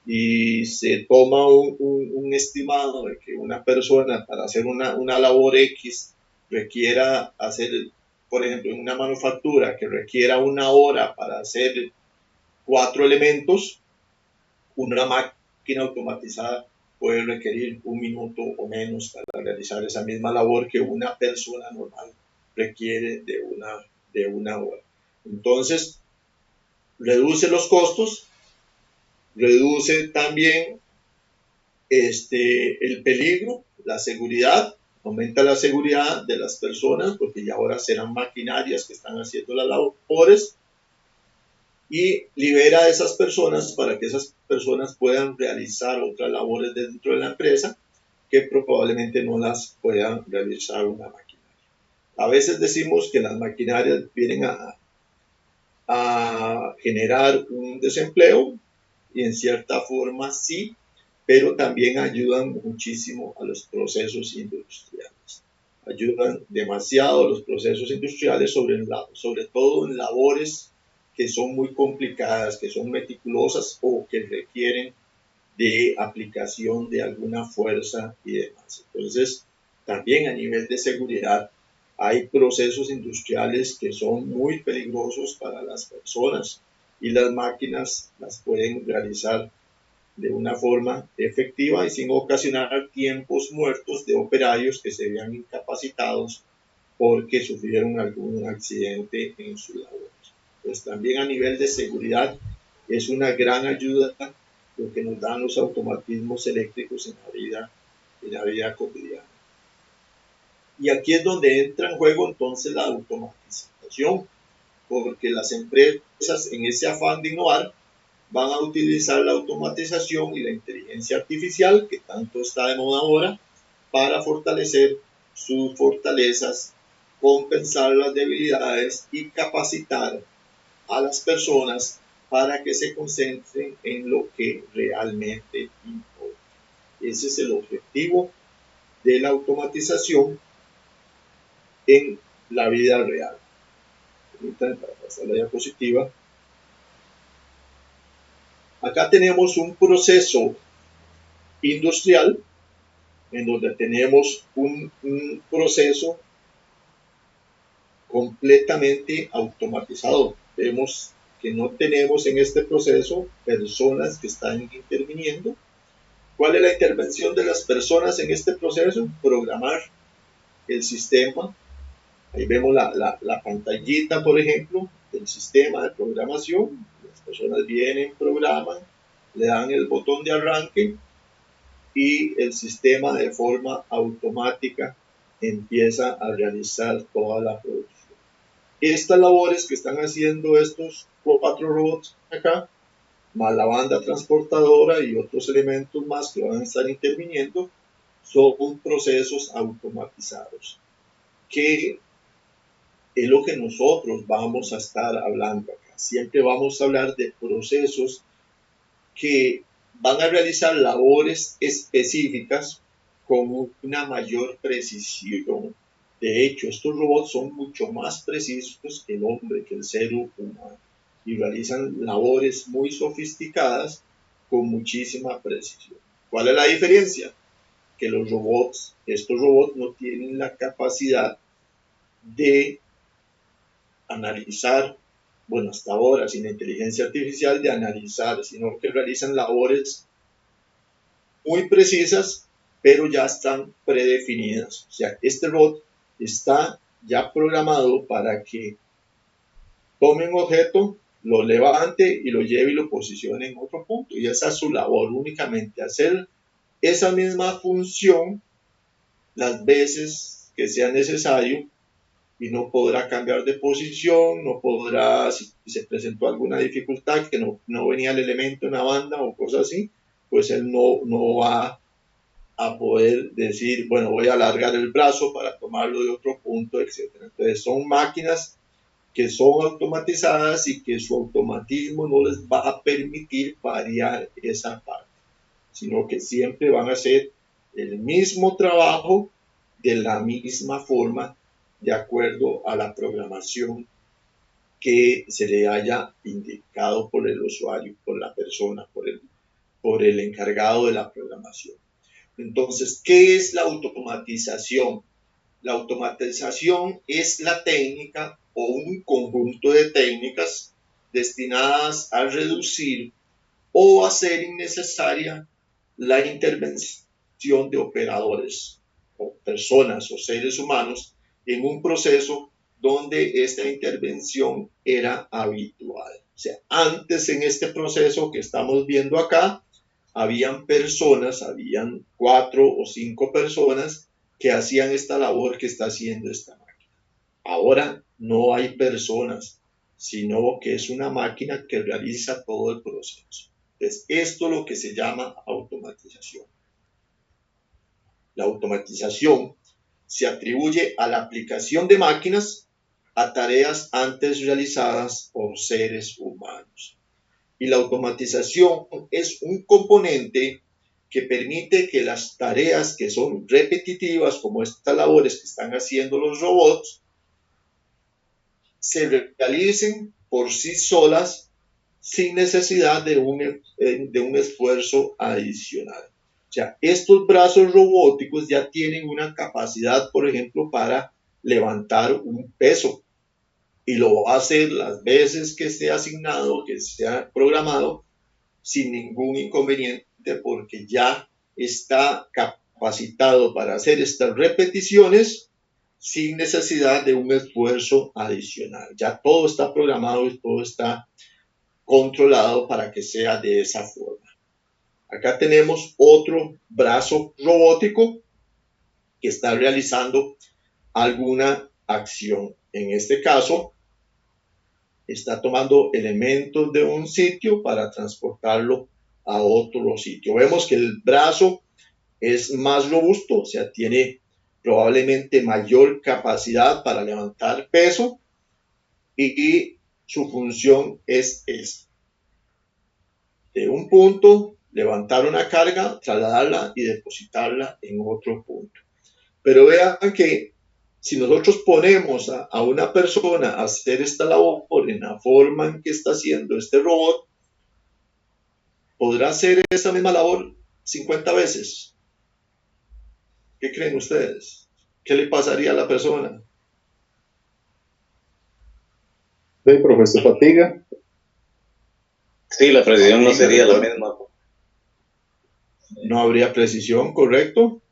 [SPEAKER 2] y se toma un estimado de que una persona para hacer una labor X requiera hacer, por ejemplo, en una manufactura que requiera 1 hora para hacer 4 elementos, una máquina automatizada puede requerir 1 minuto o menos para realizar esa misma labor que una persona normal requiere de una hora. Entonces, reduce los costos, reduce también el peligro, la seguridad, aumenta la seguridad de las personas porque ya ahora serán maquinarias que están haciendo las labores, y libera a esas personas para que esas personas puedan realizar otras labores dentro de la empresa que probablemente no las puedan realizar una maquinaria. A veces decimos que las maquinarias vienen a generar un desempleo, y en cierta forma sí, pero también ayudan muchísimo a los procesos industriales. Ayudan demasiado a los procesos industriales, sobre todo en labores que son muy complicadas, que son meticulosas o que requieren de aplicación de alguna fuerza y demás. Entonces, también a nivel de seguridad, hay procesos industriales que son muy peligrosos para las personas y las máquinas las pueden realizar de una forma efectiva y sin ocasionar tiempos muertos de operarios que se vean incapacitados porque sufrieron algún accidente en su labor. Pues también a nivel de seguridad es una gran ayuda lo que nos dan los automatismos eléctricos en la vida cotidiana. Y aquí es donde entra en juego entonces la automatización, porque las empresas en ese afán de innovar van a utilizar la automatización y la inteligencia artificial, que tanto está de moda ahora, para fortalecer sus fortalezas, compensar las debilidades y capacitar a las personas para que se concentren en lo que realmente importa. Ese es el objetivo de la automatización en la vida real. Para pasar la diapositiva. Acá tenemos un proceso industrial en donde tenemos un proceso completamente automatizado. Vemos que no tenemos en este proceso personas que están interviniendo. ¿Cuál es la intervención de las personas en este proceso? Programar el sistema. Ahí vemos la pantallita, por ejemplo, del sistema de programación. Las personas vienen, programan, le dan el botón de arranque y el sistema de forma automática empieza a realizar toda la producción. Estas labores que están haciendo estos 4 robots acá, más la banda transportadora y otros elementos más que van a estar interviniendo, son procesos automatizados, que es lo que nosotros vamos a estar hablando acá. Siempre vamos a hablar de procesos que van a realizar labores específicas con una mayor precisión. De hecho, estos robots son mucho más precisos que el hombre, que el ser humano, y realizan labores muy sofisticadas con muchísima precisión. ¿Cuál es la diferencia? Que estos robots no tienen la capacidad de analizar, bueno, hasta ahora sin inteligencia artificial, de analizar, sino que realizan labores muy precisas, pero ya están predefinidas. O sea, este robot está ya programado para que tome un objeto, lo levante y lo lleve y lo posicione en otro punto. Y esa es su labor, únicamente hacer esa misma función las veces que sea necesario, y no podrá cambiar de posición, no podrá, si se presentó alguna dificultad, que no venía el elemento en la banda o cosas así, pues él no va a poder decir, bueno, voy a alargar el brazo para tomarlo de otro punto, etc. Entonces son máquinas que son automatizadas y que su automatismo no les va a permitir variar esa parte, sino que siempre van a hacer el mismo trabajo de la misma forma, de acuerdo a la programación que se le haya indicado por el usuario, por la persona, por el encargado de la programación. Entonces, ¿qué es la automatización? La automatización es la técnica o un conjunto de técnicas destinadas a reducir o hacer innecesaria la intervención de operadores o personas o seres humanos en un proceso donde esta intervención era habitual. O sea, antes en este proceso que estamos viendo acá, habían 4 o 5 personas que hacían esta labor que está haciendo esta máquina. Ahora no hay personas, sino que es una máquina que realiza todo el proceso. Entonces, esto es lo que se llama automatización. La automatización se atribuye a la aplicación de máquinas a tareas antes realizadas por seres humanos. Y la automatización es un componente que permite que las tareas que son repetitivas, como estas labores que están haciendo los robots, se realicen por sí solas sin necesidad de un esfuerzo adicional. O sea, estos brazos robóticos ya tienen una capacidad, por ejemplo, para levantar un peso, y lo va a hacer las veces que esté asignado, que sea programado, sin ningún inconveniente, porque ya está capacitado para hacer estas repeticiones sin necesidad de un esfuerzo adicional. Ya todo está programado y todo está controlado para que sea de esa forma. Acá tenemos otro brazo robótico que está realizando alguna acción. En este caso, está tomando elementos de un sitio para transportarlo a otro sitio. Vemos que el brazo es más robusto, o sea, tiene probablemente mayor capacidad para levantar peso y su función es esta. De un punto, levantar una carga, trasladarla y depositarla en otro punto. Pero vean que si nosotros ponemos a una persona a hacer esta labor en la forma en que está haciendo este robot, podrá hacer esa misma labor 50 veces. ¿Qué creen ustedes? ¿Qué le pasaría a la persona?
[SPEAKER 1] Sí, profe, se fatiga.
[SPEAKER 3] Sí, la precisión no sería la misma.
[SPEAKER 2] No habría precisión, correcto.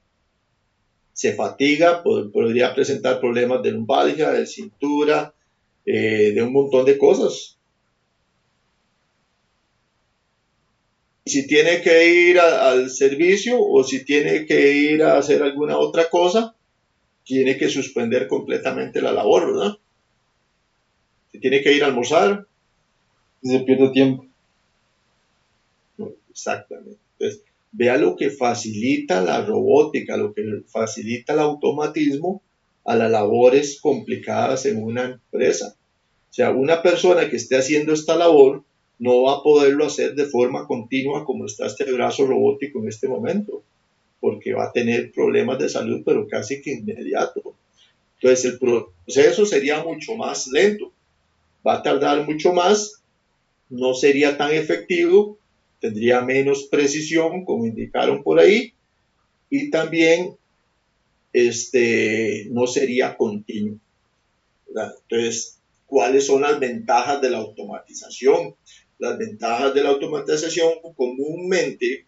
[SPEAKER 2] Se fatiga, podría presentar problemas de lumbalgia, de cintura, de un montón de cosas. Si tiene que ir al servicio o si tiene que ir a hacer alguna otra cosa, tiene que suspender completamente la labor, ¿verdad? Si tiene que ir a almorzar.
[SPEAKER 1] Se pierde tiempo.
[SPEAKER 2] No, exactamente. Entonces, vea lo que facilita la robótica, lo que facilita el automatismo a las labores complicadas en una empresa. O sea, una persona que esté haciendo esta labor no va a poderlo hacer de forma continua como está este brazo robótico en este momento, porque va a tener problemas de salud, pero casi que inmediato. Entonces, el proceso sería mucho más lento, va a tardar mucho más, no sería tan efectivo, tendría menos precisión, como indicaron por ahí, y también no sería continuo, ¿verdad? Entonces, ¿cuáles son las ventajas de la automatización? Las ventajas de la automatización comúnmente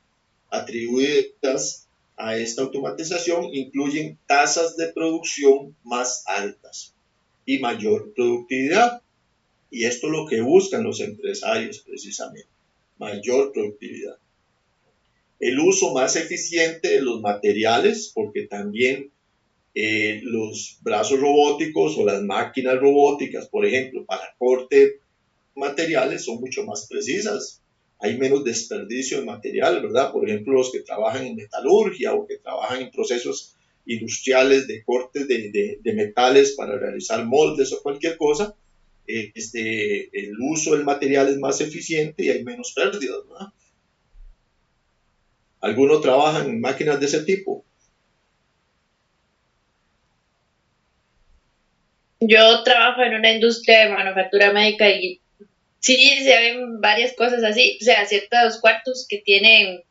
[SPEAKER 2] atribuidas a esta automatización incluyen tasas de producción más altas y mayor productividad. Y esto es lo que buscan los empresarios precisamente, mayor productividad. El uso más eficiente de los materiales, porque también los brazos robóticos o las máquinas robóticas, por ejemplo, para corte materiales son mucho más precisas. Hay menos desperdicio de material, ¿verdad? Por ejemplo, los que trabajan en metalurgia o que trabajan en procesos industriales de cortes de metales para realizar moldes o cualquier cosa, el uso del material es más eficiente y hay menos pérdidas, ¿verdad? ¿Alguno trabaja en máquinas de ese tipo?
[SPEAKER 4] Yo trabajo en una industria de manufactura médica y sí se ven varias cosas así, o sea, ciertos cuartos que tienen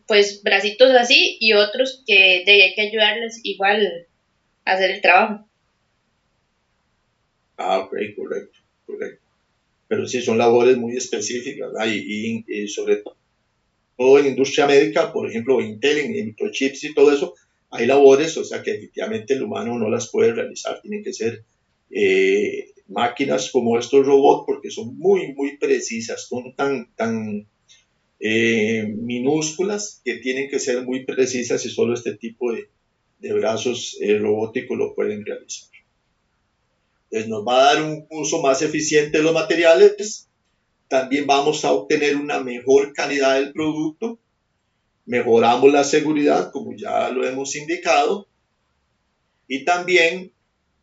[SPEAKER 4] pues bracitos así y otros que hay que ayudarles igual a hacer el trabajo.
[SPEAKER 2] Ah, ok, correcto, correcto. Pero sí son labores muy específicas, ¿verdad? Y sobre todo en industria médica, por ejemplo, Intel, en microchips y todo eso, hay labores, o sea, que definitivamente el humano no las puede realizar, tienen que ser máquinas como estos robots, porque son muy, muy precisas, son tan minúsculas que tienen que ser muy precisas y solo este tipo de brazos robóticos lo pueden realizar. Entonces nos va a dar un uso más eficiente de los materiales, también vamos a obtener una mejor calidad del producto, mejoramos la seguridad, como ya lo hemos indicado, y también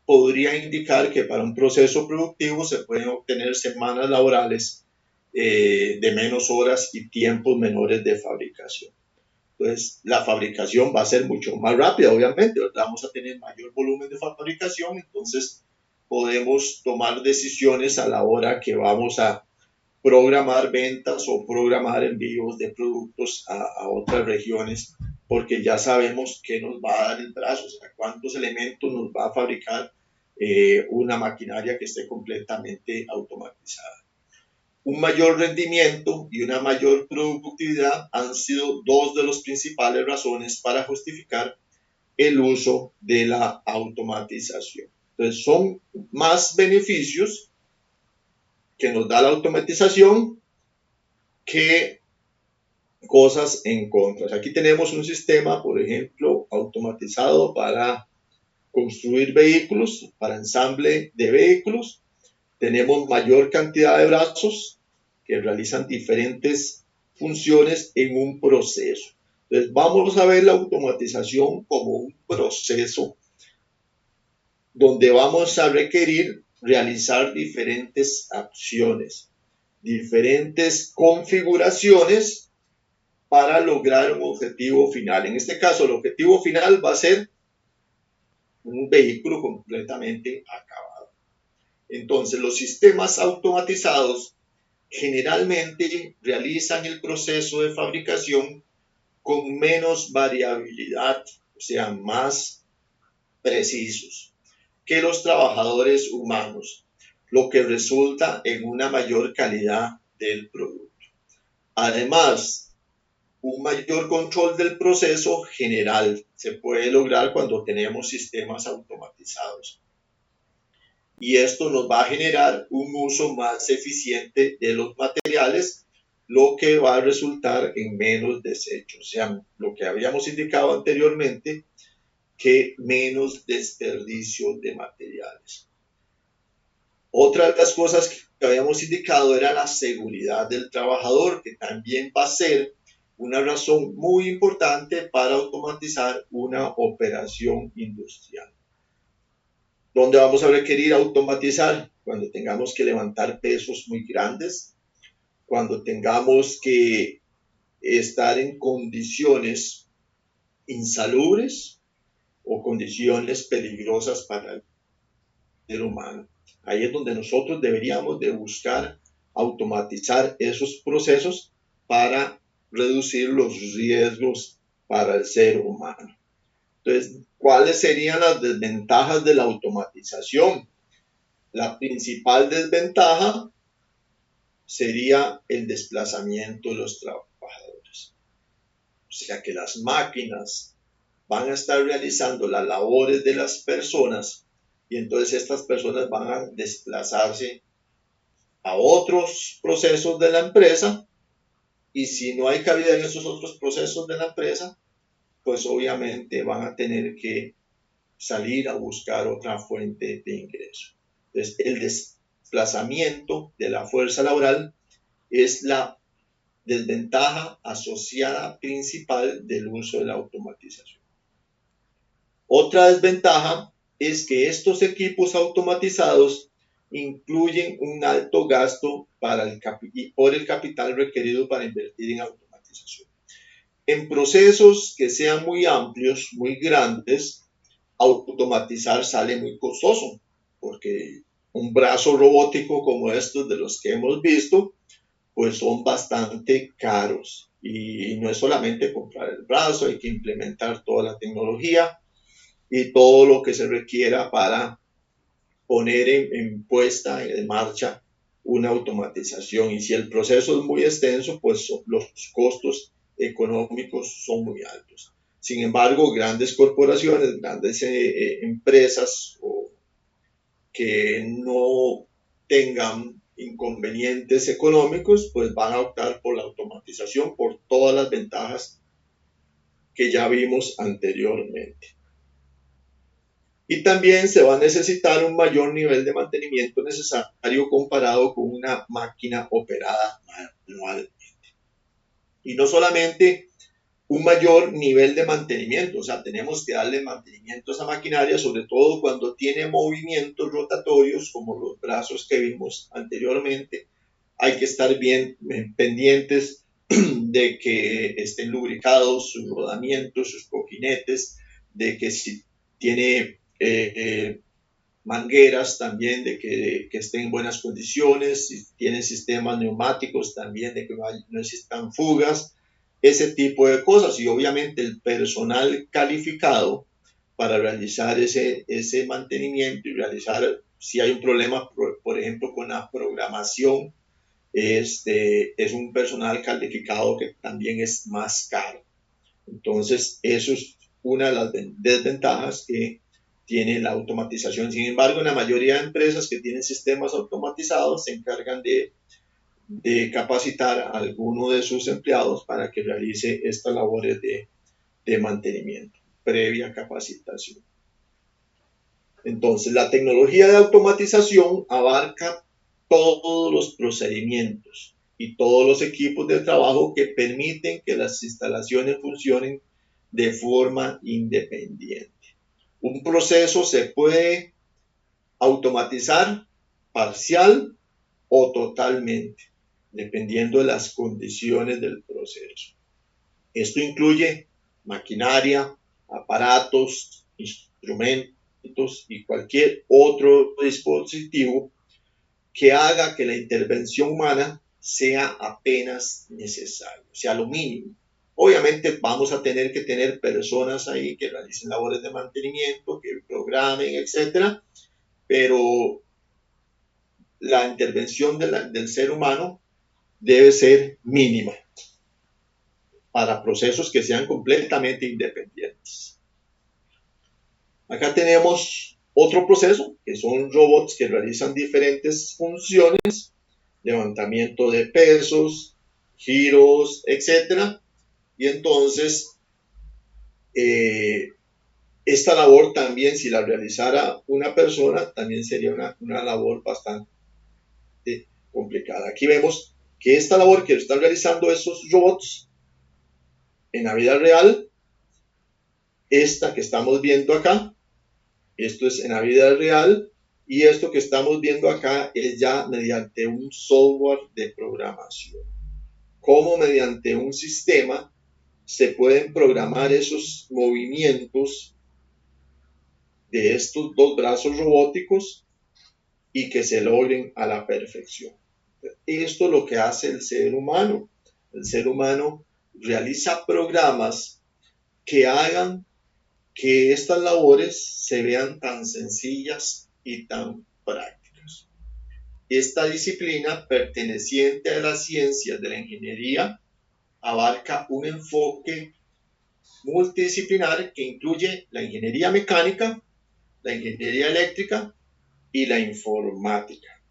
[SPEAKER 2] podría indicar que para un proceso productivo se pueden obtener semanas laborales de menos horas y tiempos menores de fabricación. Entonces, la fabricación va a ser mucho más rápida, obviamente, ¿verdad? Vamos a tener mayor volumen de fabricación, entonces podemos tomar decisiones a la hora que vamos a programar ventas o programar envíos de productos a otras regiones, porque ya sabemos qué nos va a dar el brazo, o sea, cuántos elementos nos va a fabricar una maquinaria que esté completamente automatizada. Un mayor rendimiento y una mayor productividad han sido dos de las principales razones para justificar el uso de la automatización. Entonces, son más beneficios que nos da la automatización que cosas en contra. Aquí tenemos un sistema, por ejemplo, automatizado para construir vehículos, para ensamble de vehículos, tenemos mayor cantidad de brazos que realizan diferentes funciones en un proceso. Entonces vamos a ver la automatización como un proceso donde vamos a requerir realizar diferentes acciones, diferentes configuraciones para lograr un objetivo final. En este caso, el objetivo final va a ser un vehículo completamente acabado. Entonces, los sistemas automatizados generalmente realizan el proceso de fabricación con menos variabilidad, o sea, más precisos que los trabajadores humanos, lo que resulta en una mayor calidad del producto. Además, un mayor control del proceso general se puede lograr cuando tenemos sistemas automatizados. Y esto nos va a generar un uso más eficiente de los materiales, lo que va a resultar en menos desechos. O sea, lo que habíamos indicado anteriormente, que menos desperdicio de materiales. Otra de las cosas que habíamos indicado era la seguridad del trabajador, que también va a ser una razón muy importante para automatizar una operación industrial. ¿Dónde vamos a requerir automatizar? Cuando tengamos que levantar pesos muy grandes, cuando tengamos que estar en condiciones insalubres o condiciones peligrosas para el ser humano. Ahí es donde nosotros deberíamos de buscar automatizar esos procesos para reducir los riesgos para el ser humano. Entonces, ¿cuáles serían las desventajas de la automatización? La principal desventaja sería el desplazamiento de los trabajadores. O sea que las máquinas van a estar realizando las labores de las personas y entonces estas personas van a desplazarse a otros procesos de la empresa y si no hay cabida en esos otros procesos de la empresa, pues obviamente van a tener que salir a buscar otra fuente de ingreso. Entonces, el desplazamiento de la fuerza laboral es la desventaja asociada principal del uso de la automatización. Otra desventaja es que estos equipos automatizados incluyen un alto gasto por el capital requerido para invertir en automatización. En procesos que sean muy amplios, muy grandes, automatizar sale muy costoso, porque un brazo robótico como estos de los que hemos visto, pues son bastante caros. Y no es solamente comprar el brazo, hay que implementar toda la tecnología y todo lo que se requiera para poner puesta en marcha una automatización. Y si el proceso es muy extenso, pues los costos económicos son muy altos. Sin embargo, grandes corporaciones, grandes empresas que no tengan inconvenientes económicos, pues van a optar por la automatización por todas las ventajas que ya vimos anteriormente. Y también se va a necesitar un mayor nivel de mantenimiento necesario comparado con una máquina operada manualmente. Y no solamente un mayor nivel de mantenimiento, o sea, tenemos que darle mantenimiento a esa maquinaria, sobre todo cuando tiene movimientos rotatorios como los brazos que vimos anteriormente. Hay que estar bien pendientes de que estén lubricados sus rodamientos, sus cojinetes, de que si tiene mangueras también de que estén en buenas condiciones, si tienen sistemas neumáticos también de que no existan fugas, ese tipo de cosas. Y obviamente el personal calificado para realizar ese mantenimiento y realizar, si hay un problema, por ejemplo, con la programación, es un personal calificado que también es más caro. Entonces, eso es una de las desventajas que tiene la automatización. Sin embargo, en la mayoría de empresas que tienen sistemas automatizados se encargan de capacitar a alguno de sus empleados para que realice estas labores de mantenimiento, previa capacitación. Entonces, la tecnología de automatización abarca todos los procedimientos y todos los equipos de trabajo que permiten que las instalaciones funcionen de forma independiente. Un proceso se puede automatizar parcial o totalmente, dependiendo de las condiciones del proceso. Esto incluye maquinaria, aparatos, instrumentos y cualquier otro dispositivo que haga que la intervención humana sea apenas necesaria, sea lo mínimo. Obviamente vamos a tener que tener personas ahí que realicen labores de mantenimiento, que programen, etcétera, pero la intervención del ser humano debe ser mínima para procesos que sean completamente independientes. Acá tenemos otro proceso, que son robots que realizan diferentes funciones, levantamiento de pesos, giros, etc. Y entonces, esta labor también, si la realizara una persona, también sería una labor bastante complicada. Aquí vemos que esta labor que están realizando esos robots en la vida real, esta que estamos viendo acá, esto es en la vida real, y esto que estamos viendo acá es ya mediante un software de programación. Cómo mediante un sistema se pueden programar esos movimientos de estos dos brazos robóticos y que se logren a la perfección. Esto es lo que hace el ser humano. El ser humano realiza programas que hagan que estas labores se vean tan sencillas y tan prácticas. Esta disciplina, perteneciente a las ciencias de la ingeniería, abarca un enfoque multidisciplinar que incluye la ingeniería mecánica, la ingeniería eléctrica y la informática.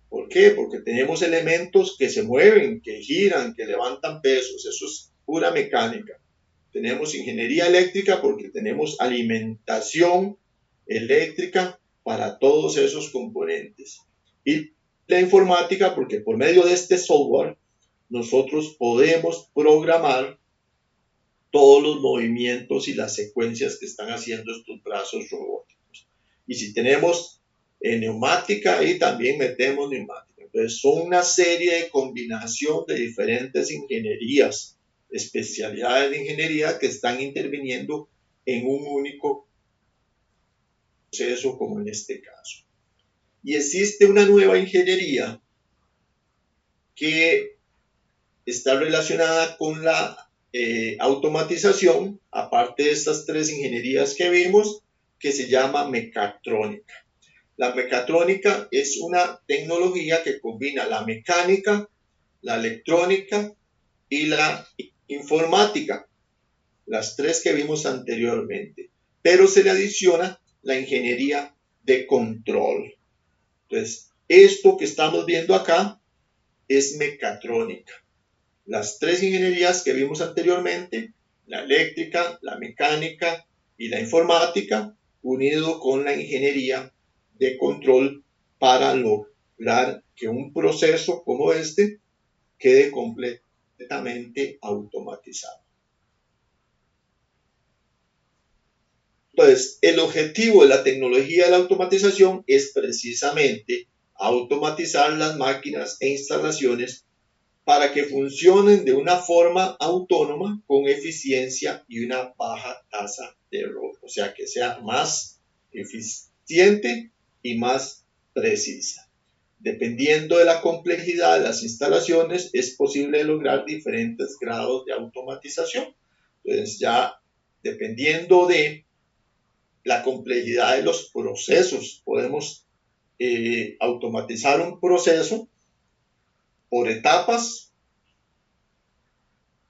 [SPEAKER 2] ¿Por qué? Porque tenemos elementos que se mueven, que giran, que levantan pesos. Eso es pura mecánica. Tenemos ingeniería eléctrica porque tenemos alimentación eléctrica para todos esos componentes. Y la informática porque por medio de este software nosotros podemos programar todos los movimientos y las secuencias que están haciendo estos brazos robóticos. Y si tenemos neumática, ahí también metemos neumática. Entonces son una serie de combinación de diferentes ingenierías, especialidades de ingeniería que están interviniendo en un único proceso como en este caso. Y existe una nueva ingeniería que está relacionada con la automatización, aparte de estas tres ingenierías que vimos, que se llama mecatrónica. La mecatrónica es una tecnología que combina la mecánica, la electrónica y la informática, las tres que vimos anteriormente, pero se le adiciona la ingeniería de control. Entonces, esto que estamos viendo acá es mecatrónica. Las tres ingenierías que vimos anteriormente, la eléctrica, la mecánica y la informática, unido con la ingeniería de control para lograr que un proceso como este quede completamente automatizado. Entonces, el objetivo de la tecnología de la automatización es precisamente automatizar las máquinas e instalaciones para que funcionen de una forma autónoma, con eficiencia y una baja tasa de error. O sea, que sea más eficiente y más precisa. Dependiendo de la complejidad de las instalaciones, es posible lograr diferentes grados de automatización. Entonces, ya dependiendo de la complejidad de los procesos, podemos automatizar un proceso por etapas,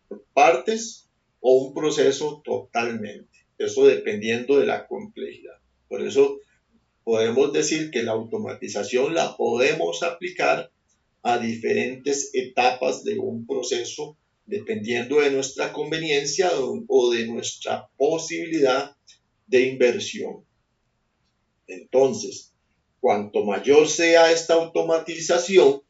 [SPEAKER 2] por partes o un proceso totalmente. Eso dependiendo de la complejidad. Por eso podemos decir que la automatización la podemos aplicar a diferentes etapas de un proceso dependiendo de nuestra conveniencia o de nuestra posibilidad de inversión. Entonces, cuanto mayor sea esta automatización,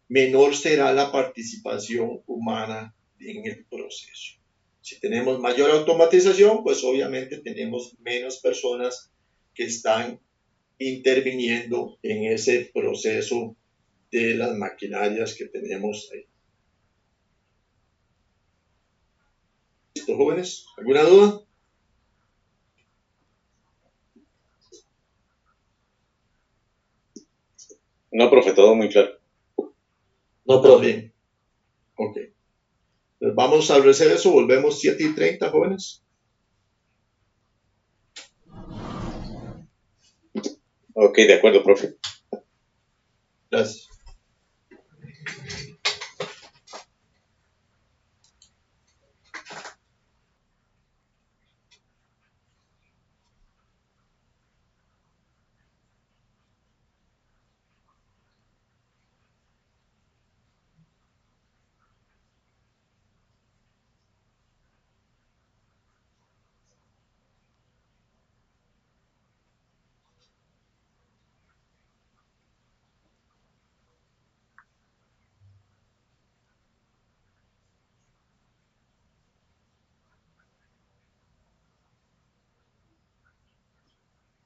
[SPEAKER 2] menor será la participación humana en el proceso. Si tenemos mayor automatización, pues obviamente tenemos menos personas que están interviniendo en ese proceso de las maquinarias que tenemos ahí. ¿Listo, jóvenes? ¿Alguna duda?
[SPEAKER 3] No, profe, todo muy claro.
[SPEAKER 2] No, todo bien. Ok. Pues vamos al receso, volvemos 7:30, jóvenes.
[SPEAKER 3] Ok, de acuerdo, profe.
[SPEAKER 2] Gracias.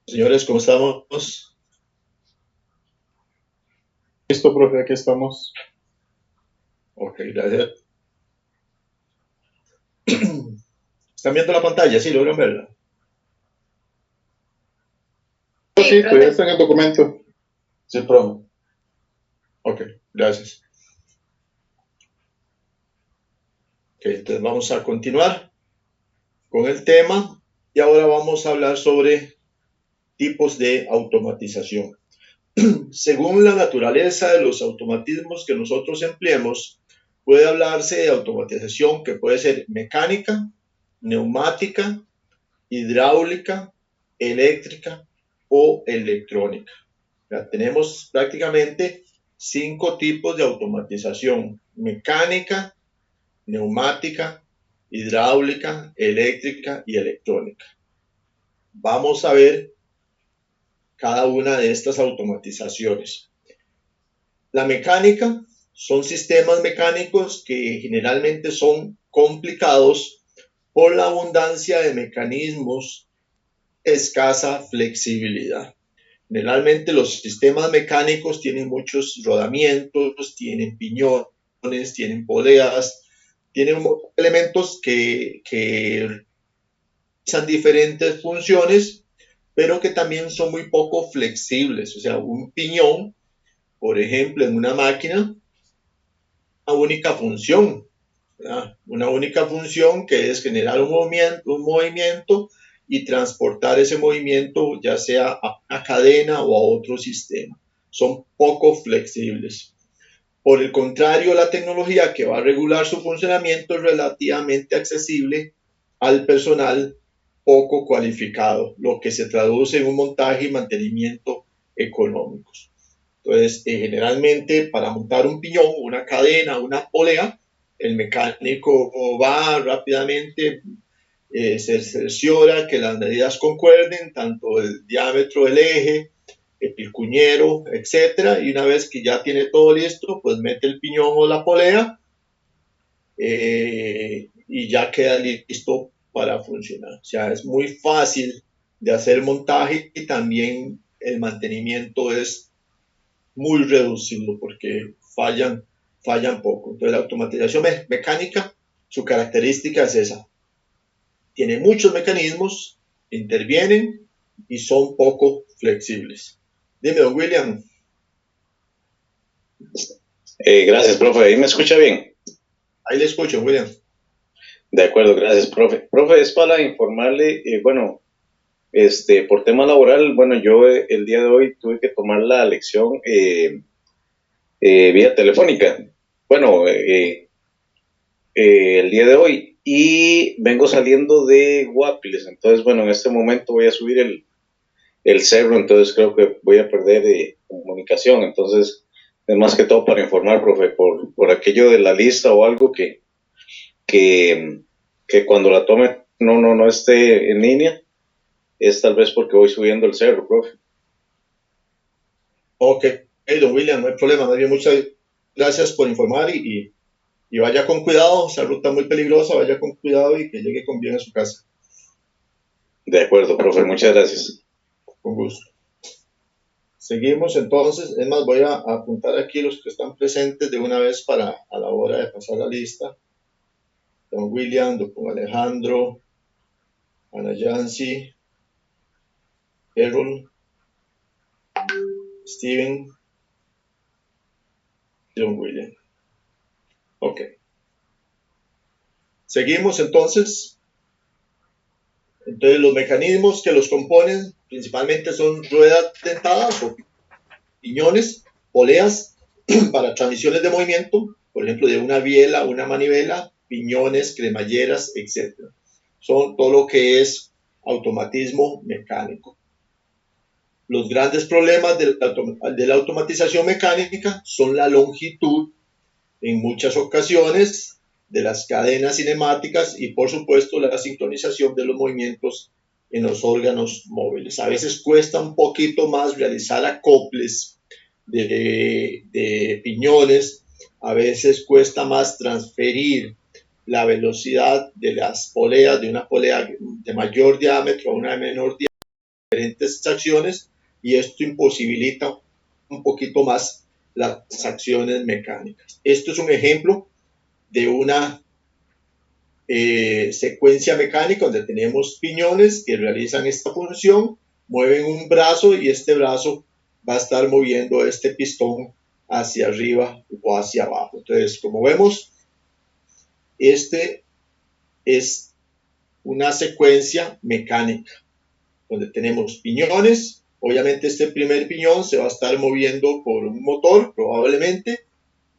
[SPEAKER 2] Señores, ¿cómo estamos?
[SPEAKER 1] Listo, profe, aquí estamos.
[SPEAKER 2] Ok, gracias. ¿Están viendo la pantalla? ¿Sí logran verla?
[SPEAKER 1] Sí,
[SPEAKER 4] profe.
[SPEAKER 1] todavía está en el documento.
[SPEAKER 2] Sí, profe. Ok, gracias. Ok, entonces vamos a continuar con el tema y ahora vamos a hablar sobre tipos de automatización. Según la naturaleza de los automatismos que nosotros empleemos, puede hablarse de automatización que puede ser mecánica, neumática, hidráulica, eléctrica o electrónica. Ya tenemos prácticamente 5 tipos de automatización: mecánica, neumática, hidráulica, eléctrica y electrónica. Vamos a ver cada una de estas automatizaciones. La mecánica son sistemas mecánicos que generalmente son complicados por la abundancia de mecanismos, escasa flexibilidad. Generalmente los sistemas mecánicos tienen muchos rodamientos, tienen piñones, tienen poleas, tienen elementos que realizan diferentes funciones, pero que también son muy poco flexibles. O sea, un piñón, por ejemplo, en una máquina, una única función, ¿verdad? Una única función que es generar un movimiento y transportar ese movimiento ya sea a una cadena o a otro sistema. Son poco flexibles. Por el contrario, la tecnología que va a regular su funcionamiento es relativamente accesible al personal poco cualificado, lo que se traduce en un montaje y mantenimiento económicos. Entonces, generalmente para montar un piñón, una cadena, una polea, el mecánico va rápidamente, se cerciora que las medidas concuerden, tanto el diámetro del eje, el cuñero, etcétera, y una vez que ya tiene todo listo, pues mete el piñón o la polea y ya queda listo para funcionar. O sea, es muy fácil de hacer montaje y también el mantenimiento es muy reducido porque fallan poco. Entonces la automatización mecánica, su característica es esa. Tiene muchos mecanismos, intervienen y son poco flexibles. Dime, don William.
[SPEAKER 3] Gracias, profe. ¿Ahí me escucha bien?
[SPEAKER 2] Ahí le escucho, William.
[SPEAKER 3] De acuerdo, gracias, profe. Profe, es para informarle, bueno, por tema laboral, bueno, yo el día de hoy tuve que tomar la lección vía telefónica. Bueno, el día de hoy y vengo saliendo de Guapiles, entonces, bueno, en este momento voy a subir el cerro, entonces creo que voy a perder comunicación, entonces es más que todo para informar, profe, por aquello de la lista o algo que, que cuando la tome no esté en línea, es tal vez porque voy subiendo el cerro, profe.
[SPEAKER 2] Ok, don William, no hay problema. Más bien, muchas gracias por informar y vaya con cuidado. Esa ruta muy peligrosa, vaya con cuidado y que llegue con bien a su casa.
[SPEAKER 3] De acuerdo, profe, muchas gracias.
[SPEAKER 2] Con gusto. Seguimos entonces. Es más, voy a apuntar aquí los que están presentes de una vez para a la hora de pasar la lista. Don William, don Alejandro, Ana Yancy, Errol, Steven y don William. Ok. Seguimos entonces. Entonces los mecanismos que los componen principalmente son ruedas dentadas o piñones, poleas para transmisiones de movimiento, por ejemplo de una biela, una manivela, piñones, cremalleras, etc. Son todo lo que es automatismo mecánico. Los grandes problemas de la automatización mecánica son la longitud, en muchas ocasiones, de las cadenas cinemáticas y, por supuesto, la sincronización de los movimientos en los órganos móviles. A veces cuesta un poquito más realizar acoples de piñones, a veces cuesta más transferir la velocidad de las poleas, de una polea de mayor diámetro a una de menor diámetro, diferentes acciones, y esto imposibilita un poquito más las acciones mecánicas. Esto es un ejemplo de una secuencia mecánica donde tenemos piñones que realizan esta función, mueven un brazo y este brazo va a estar moviendo este pistón hacia arriba o hacia abajo. Entonces, como vemos, este es una secuencia mecánica donde tenemos piñones. Obviamente este primer piñón se va a estar moviendo por un motor probablemente,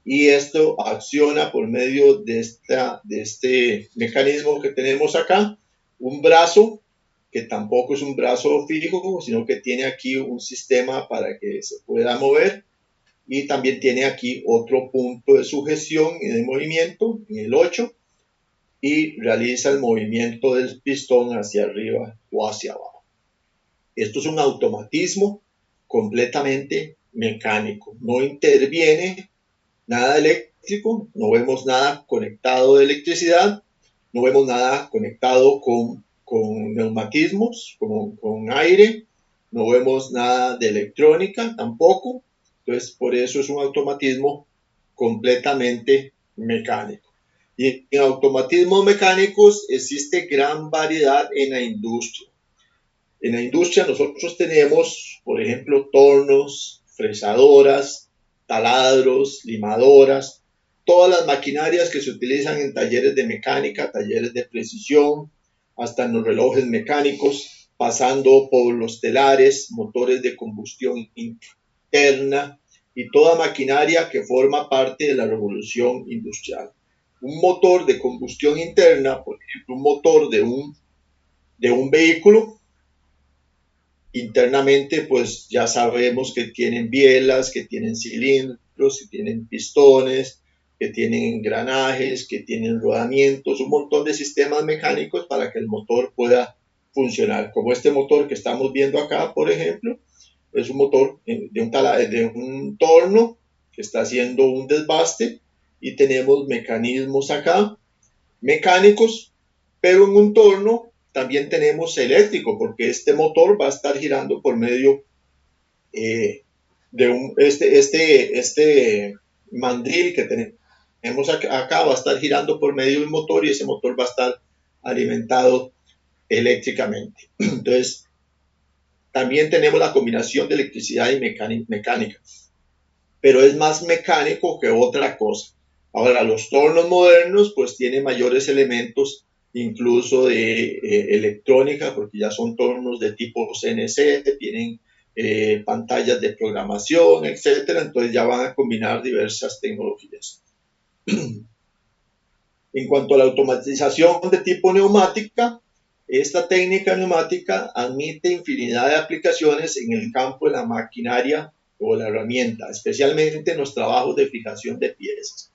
[SPEAKER 2] y esto acciona por medio de este mecanismo que tenemos acá, un brazo que tampoco es un brazo fijo, sino que tiene aquí un sistema para que se pueda mover, y también tiene aquí otro punto de sujeción y de movimiento en el 8, y realiza el movimiento del pistón hacia arriba o hacia abajo. Esto es un automatismo completamente mecánico, no interviene nada eléctrico, no vemos nada conectado de electricidad, no vemos nada conectado con neumatismos, con aire, no vemos nada de electrónica tampoco. Entonces, por eso es un automatismo completamente mecánico. Y en automatismos mecánicos existe gran variedad en la industria. En la industria nosotros tenemos, por ejemplo, tornos, fresadoras, taladros, limadoras, todas las maquinarias que se utilizan en talleres de mecánica, talleres de precisión, hasta en los relojes mecánicos, pasando por los telares, motores de combustión interna y toda maquinaria que forma parte de la revolución industrial. Un motor de combustión interna, por ejemplo, un motor de un vehículo, internamente pues ya sabemos que tienen bielas, que tienen cilindros, que tienen pistones, que tienen engranajes, que tienen rodamientos, un montón de sistemas mecánicos para que el motor pueda funcionar. Como este motor que estamos viendo acá, por ejemplo, es un motor de un torno que está haciendo un desbaste, y tenemos mecanismos acá mecánicos, pero en un torno también tenemos eléctrico, porque este motor va a estar girando por medio de este mandril que tenemos acá, va a estar girando por medio de un motor, y ese motor va a estar alimentado eléctricamente. Entonces, también tenemos la combinación de electricidad y mecánica, pero es más mecánico que otra cosa. Ahora, los tornos modernos pues tienen mayores elementos incluso de electrónica, porque ya son tornos de tipo CNC, tienen pantallas de programación, etcétera. Entonces ya van a combinar diversas tecnologías. En cuanto a la automatización de tipo neumática, esta técnica neumática admite infinidad de aplicaciones en el campo de la maquinaria o la herramienta, especialmente en los trabajos de fijación de piezas,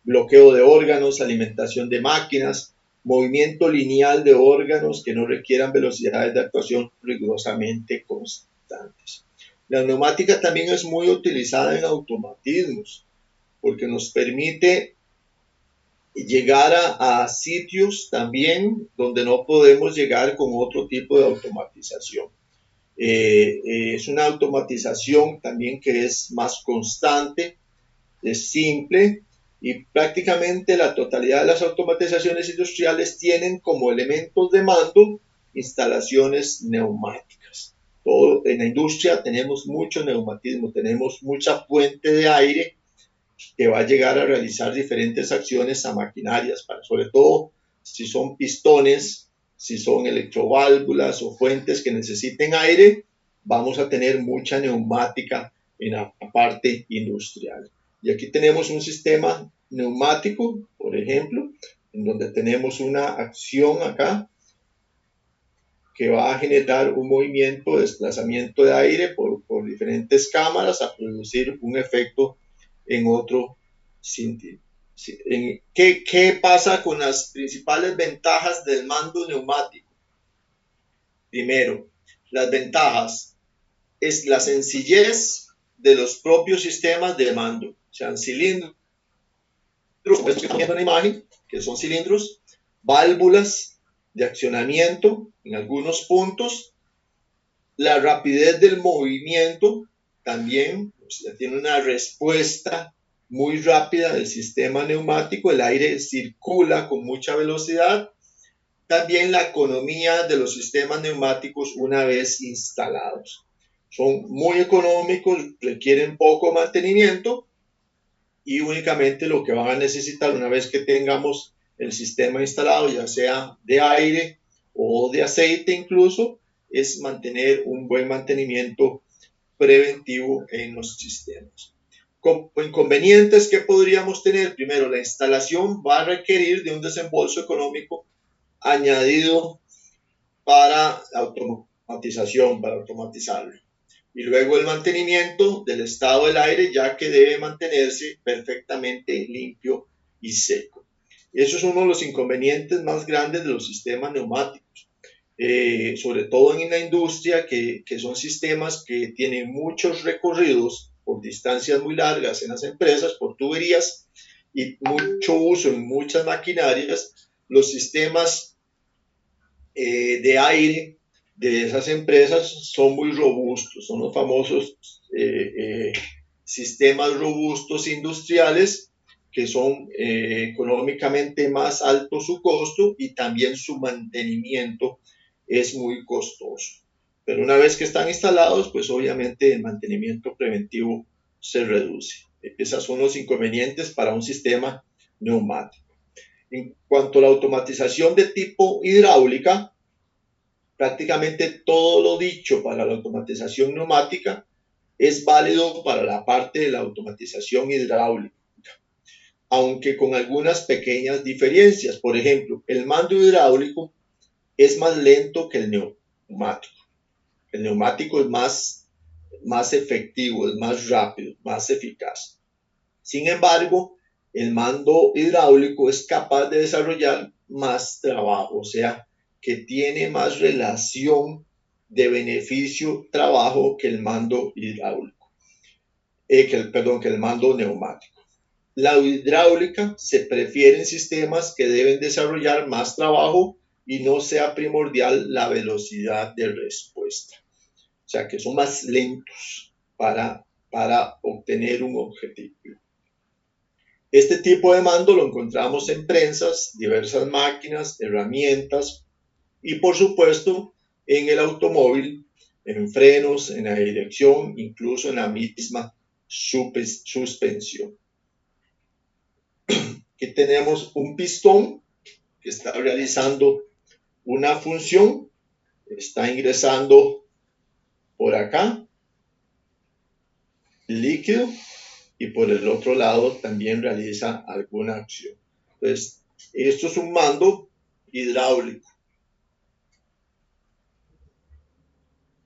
[SPEAKER 2] bloqueo de órganos, alimentación de máquinas, movimiento lineal de órganos que no requieran velocidades de actuación rigurosamente constantes. La neumática también es muy utilizada en automatismos porque nos permite llegar a sitios también donde no podemos llegar con otro tipo de automatización. Es una automatización también que es más constante, es simple y prácticamente la totalidad de las automatizaciones industriales tienen como elementos de mando instalaciones neumáticas. Todo, en la industria tenemos mucho neumatismo, tenemos mucha fuente de aire que va a llegar a realizar diferentes acciones a maquinarias, sobre todo si son pistones, si son electroválvulas o fuentes que necesiten aire, vamos a tener mucha neumática en la parte industrial. Y aquí tenemos un sistema neumático, por ejemplo, en donde tenemos una acción acá que va a generar un movimiento de desplazamiento de aire por diferentes cámaras a producir un efecto en otro sentido. ¿Qué pasa con las principales ventajas del mando neumático? Primero, las ventajas es la sencillez de los propios sistemas de mando, sean cilindros, como esto que estamos viendo en la imagen, que son cilindros, válvulas de accionamiento en algunos puntos, la rapidez del movimiento también, o sea, tiene una respuesta muy rápida del sistema neumático, el aire circula con mucha velocidad. También la economía de los sistemas neumáticos una vez instalados. Son muy económicos, requieren poco mantenimiento y únicamente lo que van a necesitar una vez que tengamos el sistema instalado, ya sea de aire o de aceite incluso, es mantener un buen mantenimiento preventivo en los sistemas. Inconvenientes que podríamos tener: primero, la instalación va a requerir de un desembolso económico añadido para automatización, para automatizarlo. Y luego el mantenimiento del estado del aire, ya que debe mantenerse perfectamente limpio y seco. Eso es uno de los inconvenientes más grandes de los sistemas neumáticos, sobre todo en la industria, que son sistemas que tienen muchos recorridos por distancias muy largas en las empresas, por tuberías y mucho uso en muchas maquinarias. Los sistemas de aire de esas empresas son muy robustos, son los famosos sistemas robustos industriales, que son económicamente más alto su costo y también su mantenimiento es muy costoso. Pero una vez que están instalados, pues obviamente el mantenimiento preventivo se reduce. Esos son los inconvenientes para un sistema neumático. En cuanto a la automatización de tipo hidráulica, prácticamente todo lo dicho para la automatización neumática es válido para la parte de la automatización hidráulica, aunque con algunas pequeñas diferencias. Por ejemplo, el mando hidráulico es más lento que el neumático. El neumático es más efectivo, es más rápido, más eficaz. Sin embargo, el mando hidráulico es capaz de desarrollar más trabajo, o sea, que tiene más relación de beneficio-trabajo que el mando hidráulico, que el mando neumático. La hidráulica se prefiere en sistemas que deben desarrollar más trabajo y no sea primordial la velocidad de respuesta, o sea, que son más lentos para obtener un objetivo. Este tipo de mando lo encontramos en prensas, diversas máquinas, herramientas y por supuesto en el automóvil, en frenos, en la dirección, incluso en la misma suspensión. Aquí tenemos un pistón que está realizando una función, está ingresando por acá líquido y por el otro lado también realiza alguna acción. Entonces, esto es un mando hidráulico.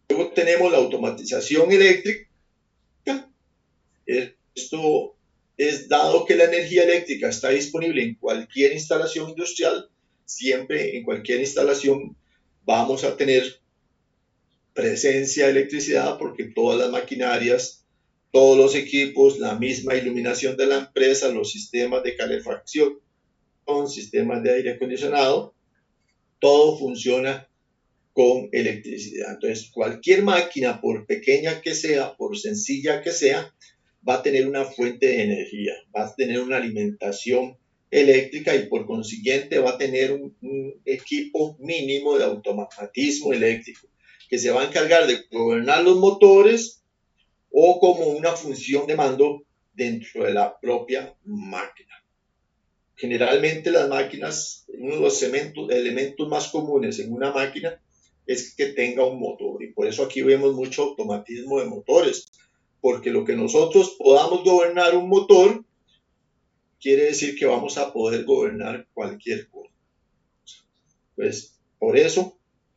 [SPEAKER 2] Luego tenemos la automatización eléctrica. Esto es dado que la energía eléctrica está disponible en cualquier instalación industrial, siempre en cualquier instalación vamos a tener presencia de electricidad porque todas las maquinarias, todos los equipos, la misma iluminación de la empresa, los sistemas de calefacción, sistemas de aire acondicionado, todo funciona con electricidad. Entonces, cualquier máquina, por pequeña que sea, por sencilla que sea, va a tener una fuente de energía, va a tener una alimentación eléctrica y por consiguiente va a tener un equipo mínimo de automatismo eléctrico que se va a encargar de gobernar los motores o como una función de mando dentro de la propia máquina. Generalmente las máquinas, uno de los elementos más comunes en una máquina es que tenga un motor y por eso aquí vemos mucho automatismo de motores, porque lo que nosotros podamos gobernar un motor quiere decir que vamos a poder gobernar cualquier cosa. Pues por eso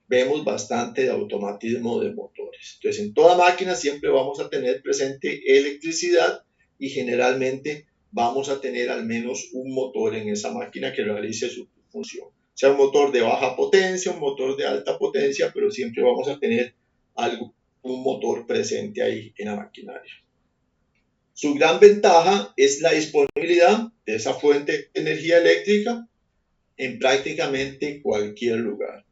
[SPEAKER 2] vemos bastante de automatismo de motores. Entonces en toda máquina siempre vamos a tener presente electricidad y generalmente vamos a tener al menos un motor en esa máquina que realice su función. Sea un motor de baja potencia, un motor de alta potencia, pero siempre vamos a tener un motor presente ahí en la maquinaria. Su gran ventaja es la disponibilidad de esa fuente de energía eléctrica en prácticamente cualquier lugar.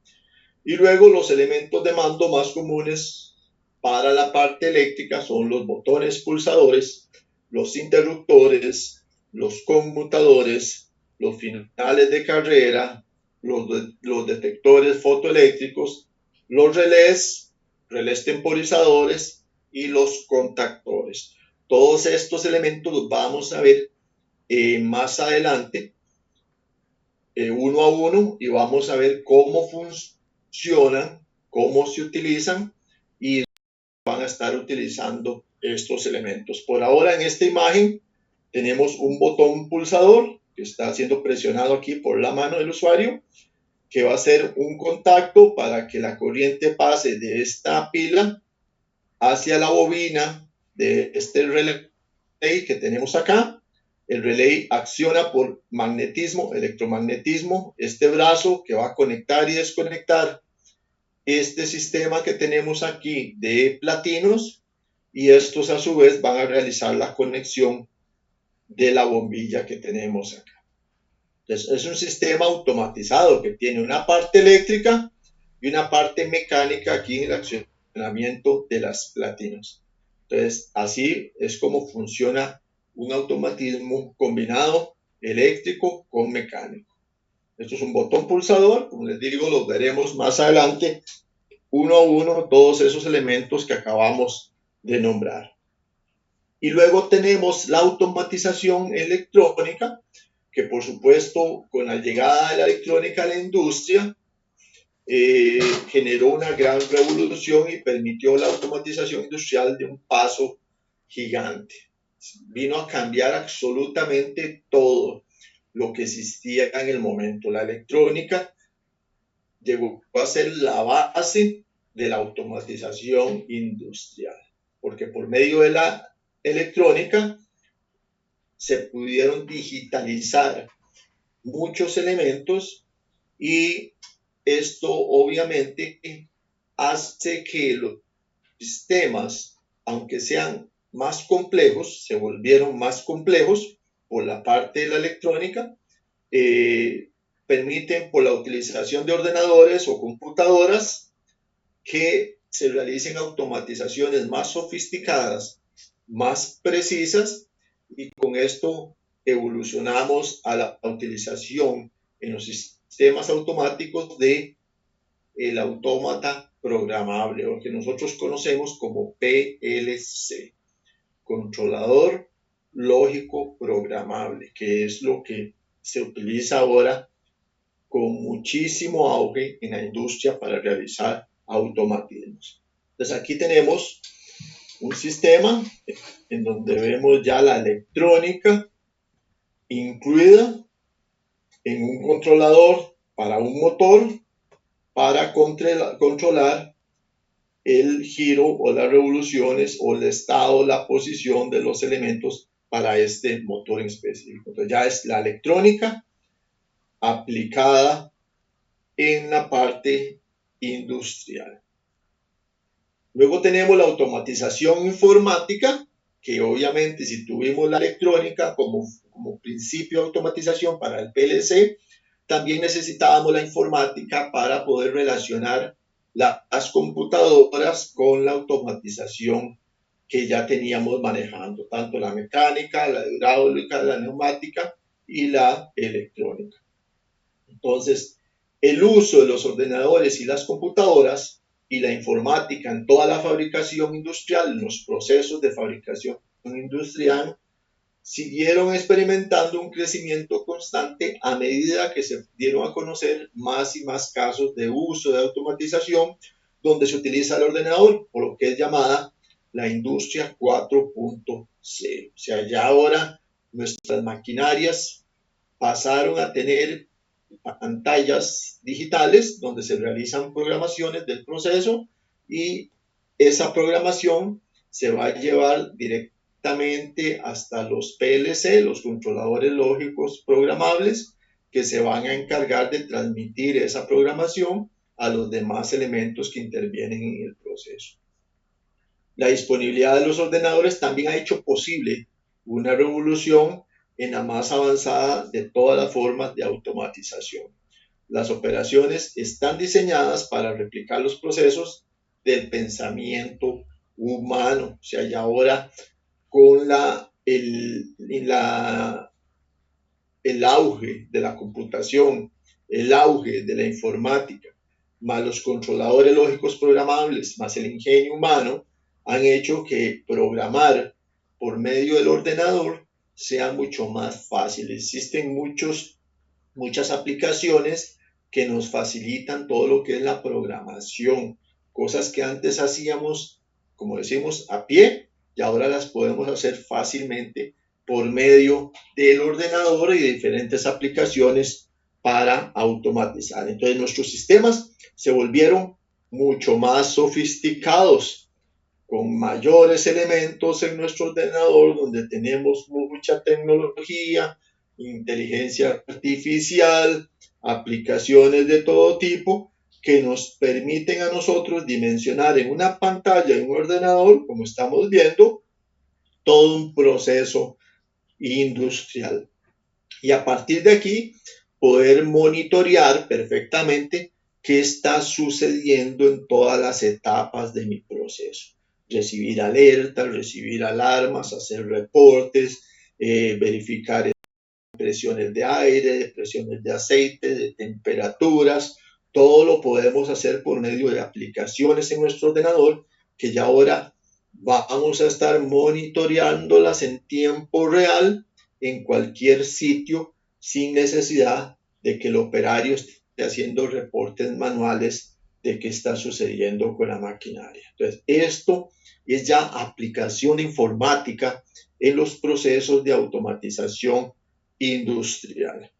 [SPEAKER 2] Y luego los elementos de mando más comunes para la parte eléctrica son los botones pulsadores, los interruptores, los conmutadores, los finales de carrera, los detectores fotoeléctricos, los relés temporizadores y los contactores. Todos estos elementos los vamos a ver más adelante uno a uno y vamos a ver cómo funcionan, cómo se utilizan y van a estar utilizando estos elementos. Por ahora en esta imagen tenemos un botón pulsador que está siendo presionado aquí por la mano del usuario, que va a ser un contacto para que la corriente pase de esta pila hacia la bobina de este relé que tenemos acá. El relé acciona por magnetismo, electromagnetismo, este brazo que va a conectar y desconectar este sistema que tenemos aquí de platinos y estos a su vez van a realizar la conexión de la bombilla que tenemos acá. Entonces es un sistema automatizado que tiene una parte eléctrica y una parte mecánica aquí en el accionamiento de las platinos. Entonces así es como funciona un automatismo combinado eléctrico con mecánico. Esto es un botón pulsador, como les digo, lo veremos más adelante uno a uno todos esos elementos que acabamos de nombrar. Y luego tenemos la automatización electrónica, que por supuesto con la llegada de la electrónica a la industria generó una gran revolución y permitió la automatización industrial de un paso gigante. Vino a cambiar absolutamente todo lo que existía en el momento. La electrónica llegó a ser la base de la automatización industrial, porque por medio de la electrónica se pudieron digitalizar muchos elementos y esto obviamente hace que los sistemas, aunque sean más complejos, se volvieron más complejos por la parte de la electrónica, permiten por la utilización de ordenadores o computadoras que se realicen automatizaciones más sofisticadas, más precisas y con esto evolucionamos a la utilización en los sistemas automáticos de el autómata programable, o que nosotros conocemos como PLC, controlador lógico programable, que es lo que se utiliza ahora con muchísimo auge en la industria para realizar automatismos. Entonces aquí tenemos un sistema en donde vemos ya la electrónica incluida en un controlador para un motor para controlar el giro o las revoluciones o el estado, la posición de los elementos para este motor en específico. Entonces ya es la electrónica aplicada en la parte industrial. Luego tenemos la automatización informática, que obviamente si tuvimos la electrónica como principio de automatización para el PLC, también necesitábamos la informática para poder relacionar las computadoras con la automatización que ya teníamos manejando, tanto la mecánica, la hidráulica, la neumática y la electrónica. Entonces, el uso de los ordenadores y las computadoras y la informática en toda la fabricación industrial, en los procesos de fabricación industrial, siguieron experimentando un crecimiento constante a medida que se dieron a conocer más y más casos de uso de automatización donde se utiliza el ordenador, por lo que es llamada la industria 4.0. O sea, ya ahora nuestras maquinarias pasaron a tener pantallas digitales donde se realizan programaciones del proceso y esa programación se va a llevar directamente hasta los PLC, los controladores lógicos programables, que se van a encargar de transmitir esa programación a los demás elementos que intervienen en el proceso. La disponibilidad de los ordenadores también ha hecho posible una revolución en la más avanzada de todas las formas de automatización. Las operaciones están diseñadas para replicar los procesos del pensamiento humano. O sea, y ahora con el auge de la computación, el auge de la informática, más los controladores lógicos programables, más el ingenio humano, han hecho que programar por medio del ordenador sea mucho más fácil. Existen muchas aplicaciones que nos facilitan todo lo que es la programación, cosas que antes hacíamos, como decimos, a pie, y ahora las podemos hacer fácilmente por medio del ordenador y de diferentes aplicaciones para automatizar. Entonces nuestros sistemas se volvieron mucho más sofisticados, con mayores elementos en nuestro ordenador, donde tenemos mucha tecnología, inteligencia artificial, aplicaciones de todo tipo que nos permiten a nosotros dimensionar en una pantalla, en un ordenador, como estamos viendo, todo un proceso industrial. Y a partir de aquí, poder monitorear perfectamente qué está sucediendo en todas las etapas de mi proceso. Recibir alertas, recibir alarmas, hacer reportes, verificar presiones de aire, presiones de aceite, de temperaturas. Todo lo podemos hacer por medio de aplicaciones en nuestro ordenador que ya ahora vamos a estar monitoreándolas en tiempo real en cualquier sitio sin necesidad de que el operario esté haciendo reportes manuales de qué está sucediendo con la maquinaria. Entonces, esto es ya aplicación informática en los procesos de automatización industrial.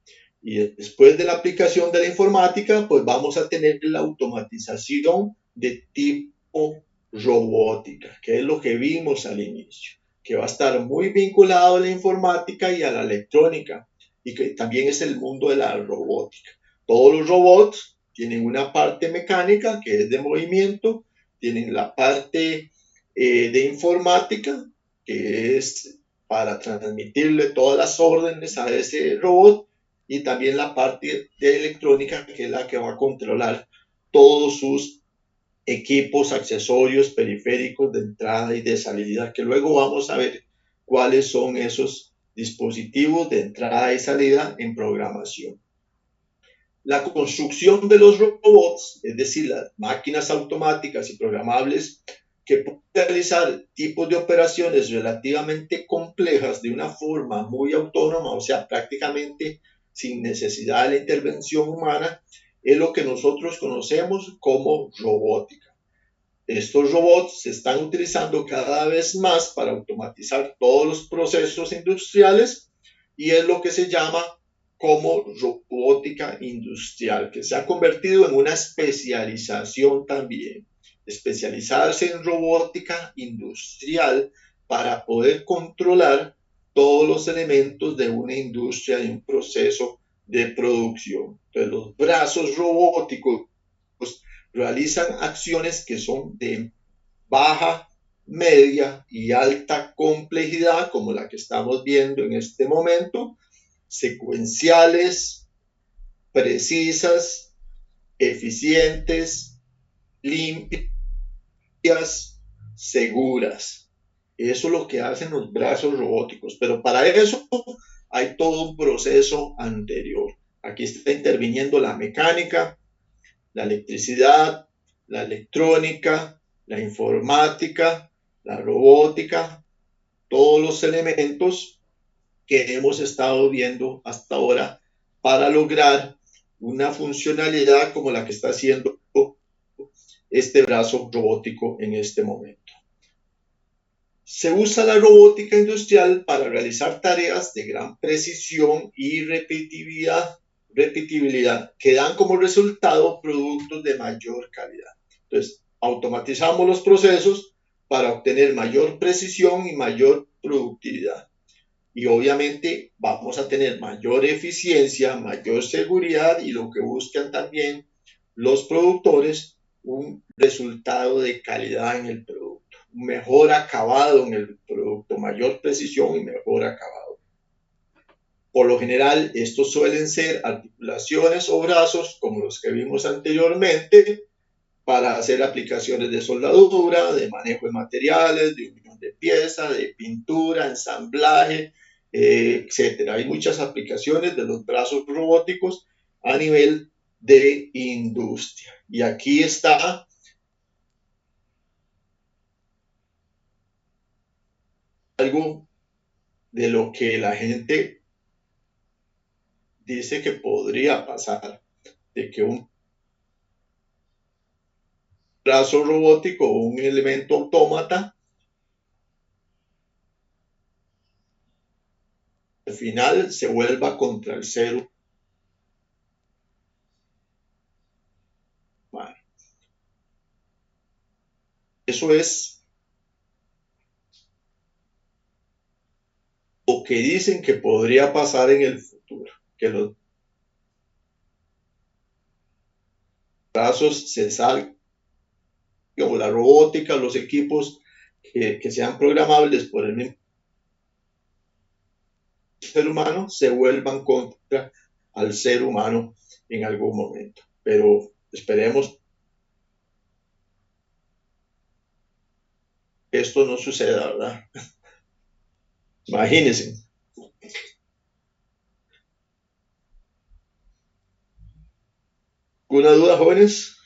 [SPEAKER 2] Y después de la aplicación de la informática, pues vamos a tener la automatización de tipo robótica, que es lo que vimos al inicio, que va a estar muy vinculado a la informática y a la electrónica, y que también es el mundo de la robótica. Todos los robots tienen una parte mecánica que es de movimiento, tienen la parte de informática, que es para transmitirle todas las órdenes a ese robot, y también la parte de electrónica, que es la que va a controlar todos sus equipos, accesorios, periféricos de entrada y de salida, que luego vamos a ver cuáles son esos dispositivos de entrada y salida en programación. La construcción de los robots, es decir, las máquinas automáticas y programables que pueden realizar tipos de operaciones relativamente complejas de una forma muy autónoma, o sea, prácticamente sin necesidad de la intervención humana, es lo que nosotros conocemos como robótica. Estos robots se están utilizando cada vez más para automatizar todos los procesos industriales y es lo que se llama como robótica industrial, que se ha convertido en una especialización también. Especializarse en robótica industrial para poder controlar todos los elementos de una industria y un proceso de producción. Entonces, los brazos robóticos realizan acciones que son de baja, media y alta complejidad, como la que estamos viendo en este momento, secuenciales, precisas, eficientes, limpias, seguras. Eso es lo que hacen los brazos robóticos, pero para eso hay todo un proceso anterior. Aquí está interviniendo la mecánica, la electricidad, la electrónica, la informática, la robótica, todos los elementos que hemos estado viendo hasta ahora para lograr una funcionalidad como la que está haciendo este brazo robótico en este momento. Se usa la robótica industrial para realizar tareas de gran precisión y repetibilidad que dan como resultado productos de mayor calidad. Entonces, automatizamos los procesos para obtener mayor precisión y mayor productividad. Y obviamente vamos a tener mayor eficiencia, mayor seguridad y lo que buscan también los productores, un resultado de calidad en el producto, un mejor acabado en el producto, mayor precisión y mejor acabado. Por lo general, estos suelen ser articulaciones o brazos, como los que vimos anteriormente, para hacer aplicaciones de soldadura, de manejo de materiales, de unión de piezas, de pintura, ensamblaje, etc. Hay muchas aplicaciones de los brazos robóticos a nivel de industria. Y aquí está algo de lo que la gente dice que podría pasar, de que un brazo robótico o un elemento autómata al final se vuelva contra el ser humano. Eso es lo que dicen que podría pasar en el futuro, que los brazos se salgan, o la robótica, los equipos que sean programables por el mismo ser humano, se vuelvan contra al ser humano en algún momento. Pero esperemos que esto no suceda, ¿verdad? Imagínense. ¿Alguna duda, jóvenes?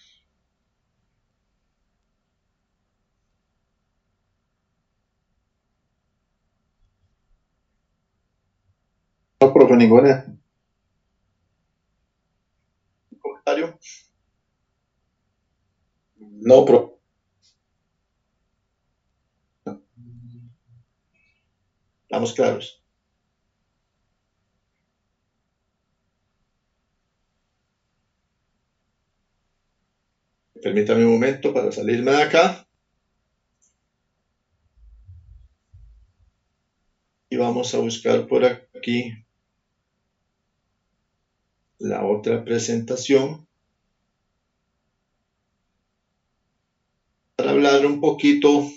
[SPEAKER 2] No, profe, ninguna. ¿Comentario?
[SPEAKER 3] No, pero
[SPEAKER 2] Estamos claros. Permítame un momento para salirme de acá. Y vamos a buscar por aquí la otra presentación para hablar un poquito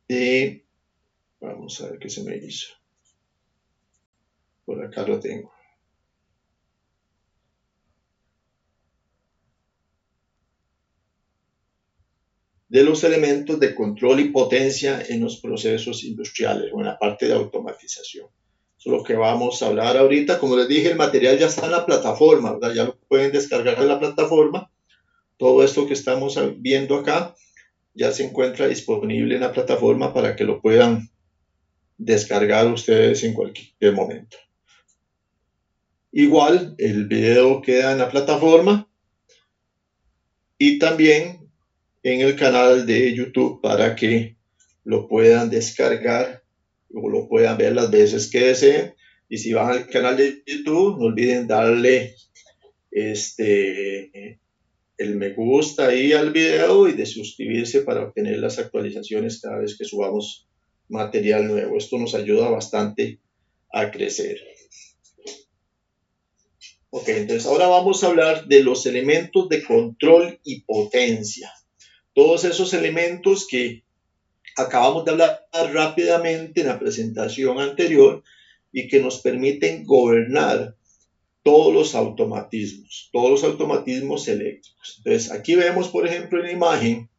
[SPEAKER 2] de, vamos a ver qué se me hizo. Por acá lo tengo. De los elementos de control y potencia en los procesos industriales o en la parte de automatización. Eso es lo que vamos a hablar ahorita. Como les dije, el material ya está en la plataforma, ¿verdad? Ya lo pueden descargar de la plataforma. Todo esto que estamos viendo acá ya se encuentra disponible en la plataforma para que lo puedan descargar ustedes en cualquier momento. Igual, el video queda en la plataforma y también en el canal de YouTube para que lo puedan descargar o lo puedan ver las veces que deseen. Y si van al canal de YouTube, no olviden darle el me gusta ahí al video y de suscribirse para obtener las actualizaciones cada vez que subamos material nuevo. Esto nos ayuda bastante a crecer. Ok, entonces ahora vamos a hablar de los elementos de control y potencia. todos esos elementos que acabamos de hablar rápidamente en la presentación anterior y que nos permiten gobernar todos los automatismos eléctricos. Entonces, aquí vemos, por ejemplo, en la imagen,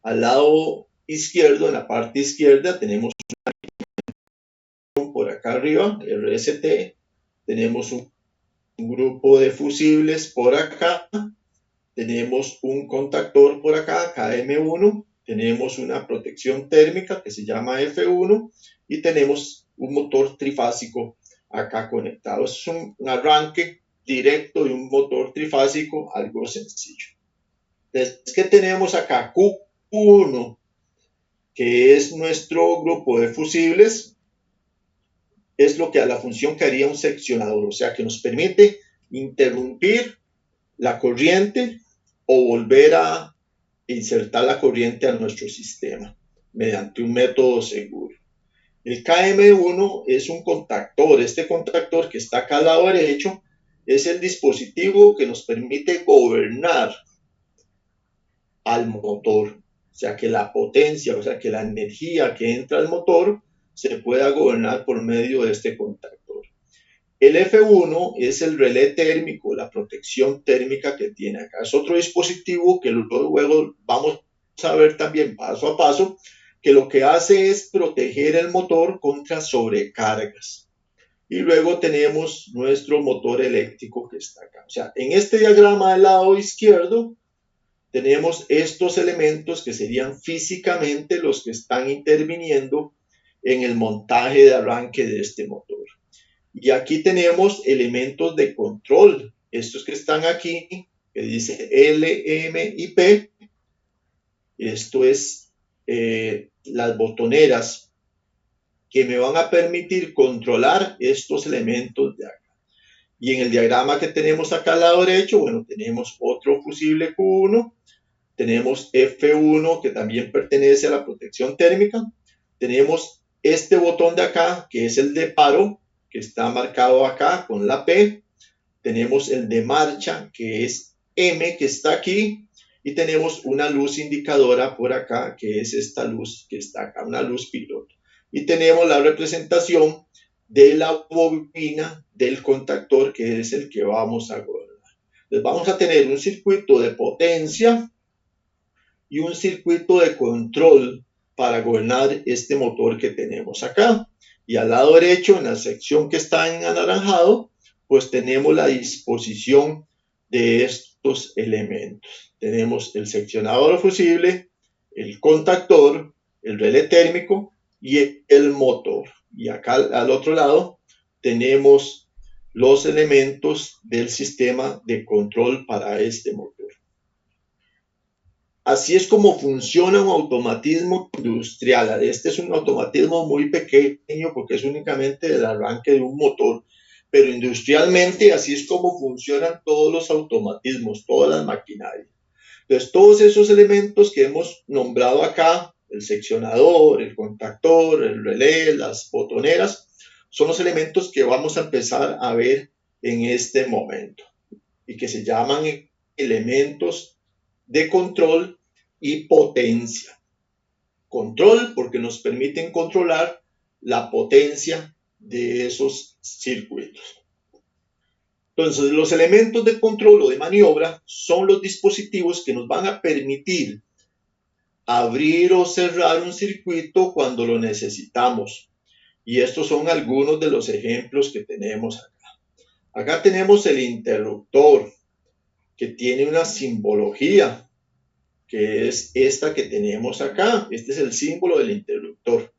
[SPEAKER 2] al lado izquierdo, en la parte izquierda, tenemos por acá arriba, RST, tenemos un grupo de fusibles por acá, tenemos un contactor por acá, KM1, tenemos una protección térmica que se llama F1 y tenemos un motor trifásico acá conectado. Es un arranque directo de un motor trifásico, algo sencillo. Entonces, ¿qué tenemos acá? Q1, que es nuestro grupo de fusibles, es lo que a la función que haría un seccionador, o sea, que nos permite interrumpir la corriente o volver a insertar la corriente a nuestro sistema mediante un método seguro. El KM1 es un contactor. Este contactor que está acá al lado derecho es el dispositivo que nos permite gobernar al motor. O sea, que la potencia, o sea, que la energía que entra al motor se pueda gobernar por medio de este contactor. El F1 es el relé térmico, la protección térmica que tiene acá. Es otro dispositivo que luego vamos a ver también paso a paso, que lo que hace es proteger el motor contra sobrecargas. Y luego tenemos nuestro motor eléctrico que está acá. O sea, en este diagrama del lado izquierdo tenemos estos elementos que serían físicamente los que están interviniendo en el montaje de arranque de este motor. Y aquí tenemos elementos de control, estos que están aquí, que dice L, M y P. Esto es las botoneras que me van a permitir controlar estos elementos de acá. Y en el diagrama que tenemos acá al lado derecho, bueno, tenemos otro fusible Q1, tenemos F1 que también pertenece a la protección térmica, tenemos este botón de acá que es el de paro, que está marcado acá con la P, tenemos el de marcha que es M que está aquí y tenemos una luz indicadora por acá que es esta luz que está acá, una luz piloto. Y tenemos la representación de la bobina del contactor que es el que vamos a gobernar. Entonces vamos a tener un circuito de potencia y un circuito de control para gobernar este motor que tenemos acá. Y al lado derecho, en la sección que está en anaranjado, pues tenemos la disposición de estos elementos. Tenemos el seccionador fusible, el contactor, el relé térmico y el motor. Y acá al otro lado tenemos los elementos del sistema de control para este motor. Así es como funciona un automatismo industrial. Este es un automatismo muy pequeño porque es únicamente el arranque de un motor, pero industrialmente así es como funcionan todos los automatismos, todas las maquinarias. Entonces, todos esos elementos que hemos nombrado acá, el seccionador, el contactor, el relé, las botoneras, son los elementos que vamos a empezar a ver en este momento y que se llaman elementos de control y potencia. Control porque nos permiten controlar la potencia de esos circuitos. Entonces, los elementos de control o de maniobra son los dispositivos que nos van a permitir abrir o cerrar un circuito cuando lo necesitamos. Y estos son algunos de los ejemplos que tenemos acá. Acá tenemos el interruptor, que tiene una simbología, que es esta que tenemos acá. Este es el símbolo del interruptor.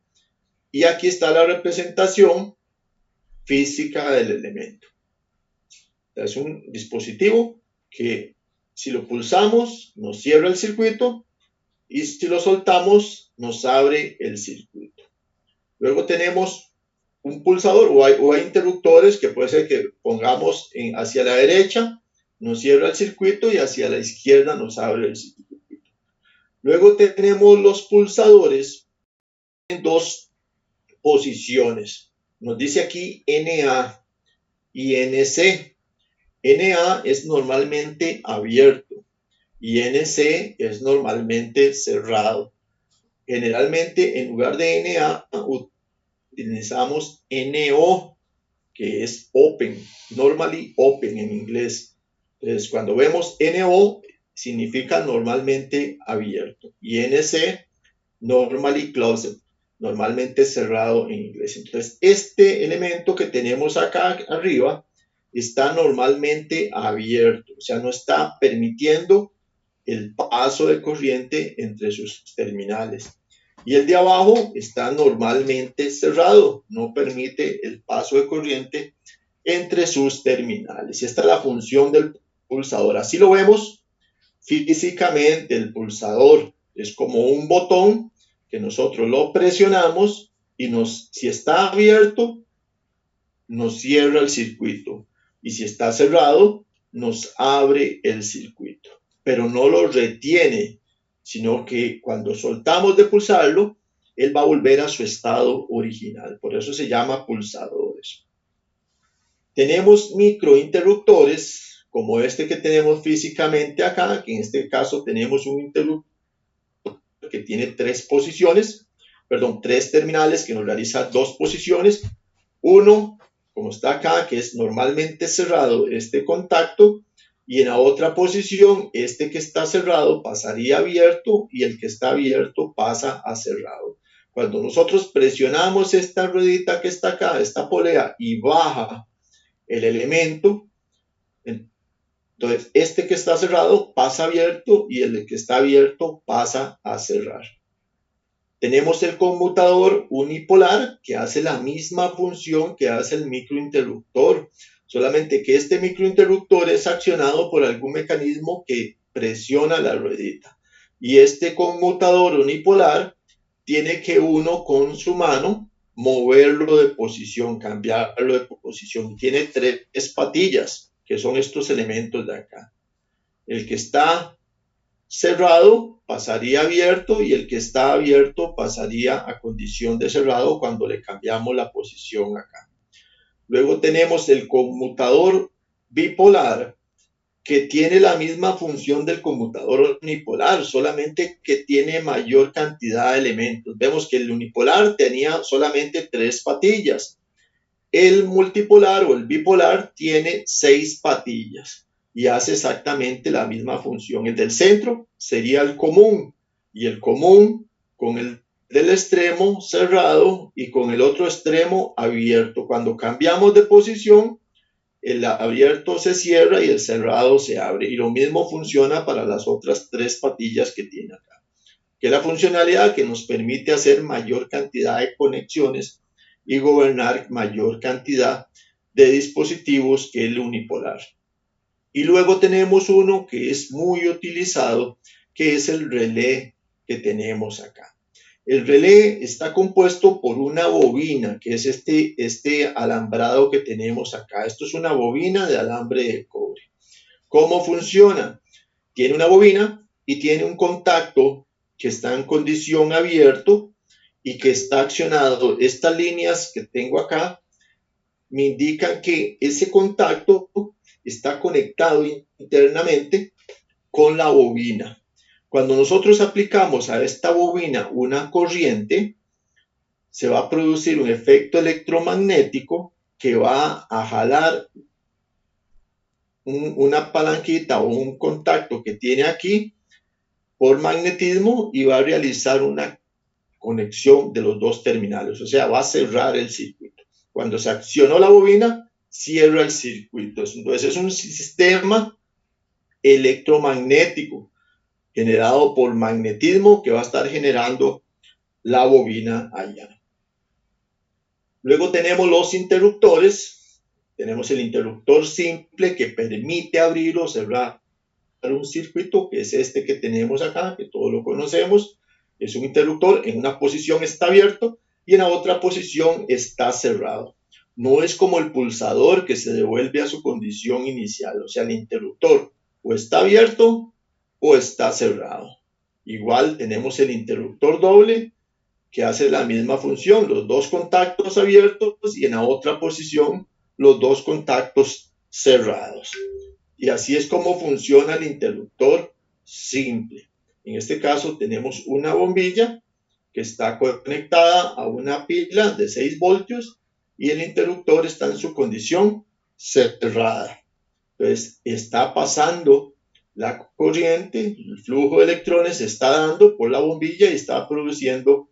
[SPEAKER 2] Y aquí está la representación física del elemento. Es un dispositivo que si lo pulsamos nos cierra el circuito y si lo soltamos nos abre el circuito. Luego tenemos un pulsador o hay interruptores que puede ser que pongamos hacia la derecha, nos cierra el circuito y hacia la izquierda nos abre el circuito. Luego tenemos los pulsadores en dos posiciones. Nos dice aquí NA y NC. NA es normalmente abierto y NC es normalmente cerrado. Generalmente en lugar de NA utilizamos NO, que es open, normally open en inglés. Entonces cuando vemos NO significa normalmente abierto y NC normally closed, normalmente cerrado en inglés. Entonces este elemento que tenemos acá arriba está normalmente abierto, o sea, no está permitiendo el paso de corriente entre sus terminales. Y el de abajo está normalmente cerrado, no permite el paso de corriente entre sus terminales. Y esta es la función del pulsador. Así lo vemos físicamente. El pulsador es como un botón que nosotros lo presionamos y si está abierto, nos cierra el circuito. Y si está cerrado, nos abre el circuito. Pero no lo retiene, sino que cuando soltamos de pulsarlo, él va a volver a su estado original. Por eso se llama pulsadores. Tenemos microinterruptores, como este que tenemos físicamente acá, que en este caso tenemos un interruptor que tiene tres terminales que nos realiza dos posiciones. Uno, como está acá, que es normalmente cerrado este contacto, y en la otra posición, este que está cerrado pasaría abierto y el que está abierto pasa a cerrado. Cuando nosotros presionamos esta ruedita que está acá, esta polea, y baja el elemento, entonces este que está cerrado pasa abierto y el que está abierto pasa a cerrar. Tenemos el conmutador unipolar que hace la misma función que hace el microinterruptor, solamente que este microinterruptor es accionado por algún mecanismo que presiona la ruedita. Y este conmutador unipolar tiene que uno con su mano moverlo de posición, cambiarlo de posición. Tiene tres patillas, que son estos elementos de acá. El que está cerrado pasaría abierto y el que está abierto pasaría a condición de cerrado cuando le cambiamos la posición acá. Luego tenemos el conmutador bipolar que tiene la misma función del conmutador unipolar, solamente que tiene mayor cantidad de elementos. Vemos que el unipolar tenía solamente tres patillas. El multipolar o el bipolar tiene 6 patillas y hace exactamente la misma función. El del centro sería el común y el común con el del extremo cerrado y con el otro extremo abierto. Cuando cambiamos de posición, el abierto se cierra y el cerrado se abre. Y lo mismo funciona para las otras 3 patillas que tiene acá, que es la funcionalidad que nos permite hacer mayor cantidad de conexiones y gobernar mayor cantidad de dispositivos que el unipolar. Y luego tenemos uno que es muy utilizado, que es el relé que tenemos acá. El relé está compuesto por una bobina, que es este alambrado que tenemos acá. Esto es una bobina de alambre de cobre. ¿Cómo funciona? Tiene una bobina y tiene un contacto que está en condición abierto y que está accionado. Estas líneas que tengo acá me indican que ese contacto está conectado internamente con la bobina. Cuando nosotros aplicamos a esta bobina una corriente, se va a producir un efecto electromagnético que va a jalar una palanquita o un contacto que tiene aquí por magnetismo y va a realizar una conexión de los dos terminales, o sea, va a cerrar el circuito. Cuando se accionó la bobina, cierra el circuito. Entonces es un sistema electromagnético generado por magnetismo que va a estar generando la bobina allá. Luego tenemos los interruptores. Tenemos el interruptor simple que permite abrir o cerrar un circuito, que es este que tenemos acá, que todos lo conocemos. Es un interruptor, en una posición está abierto y en la otra posición está cerrado. No es como el pulsador que se devuelve a su condición inicial, o sea, el interruptor o está abierto o está cerrado. Igual tenemos el interruptor doble que hace la misma función, los dos contactos abiertos y en la otra posición los dos contactos cerrados. Y así es como funciona el interruptor simple. En este caso tenemos una bombilla que está conectada a una pila de 6 voltios y el interruptor está en su condición cerrada. Entonces está pasando la corriente, el flujo de electrones se está dando por la bombilla y está produciendo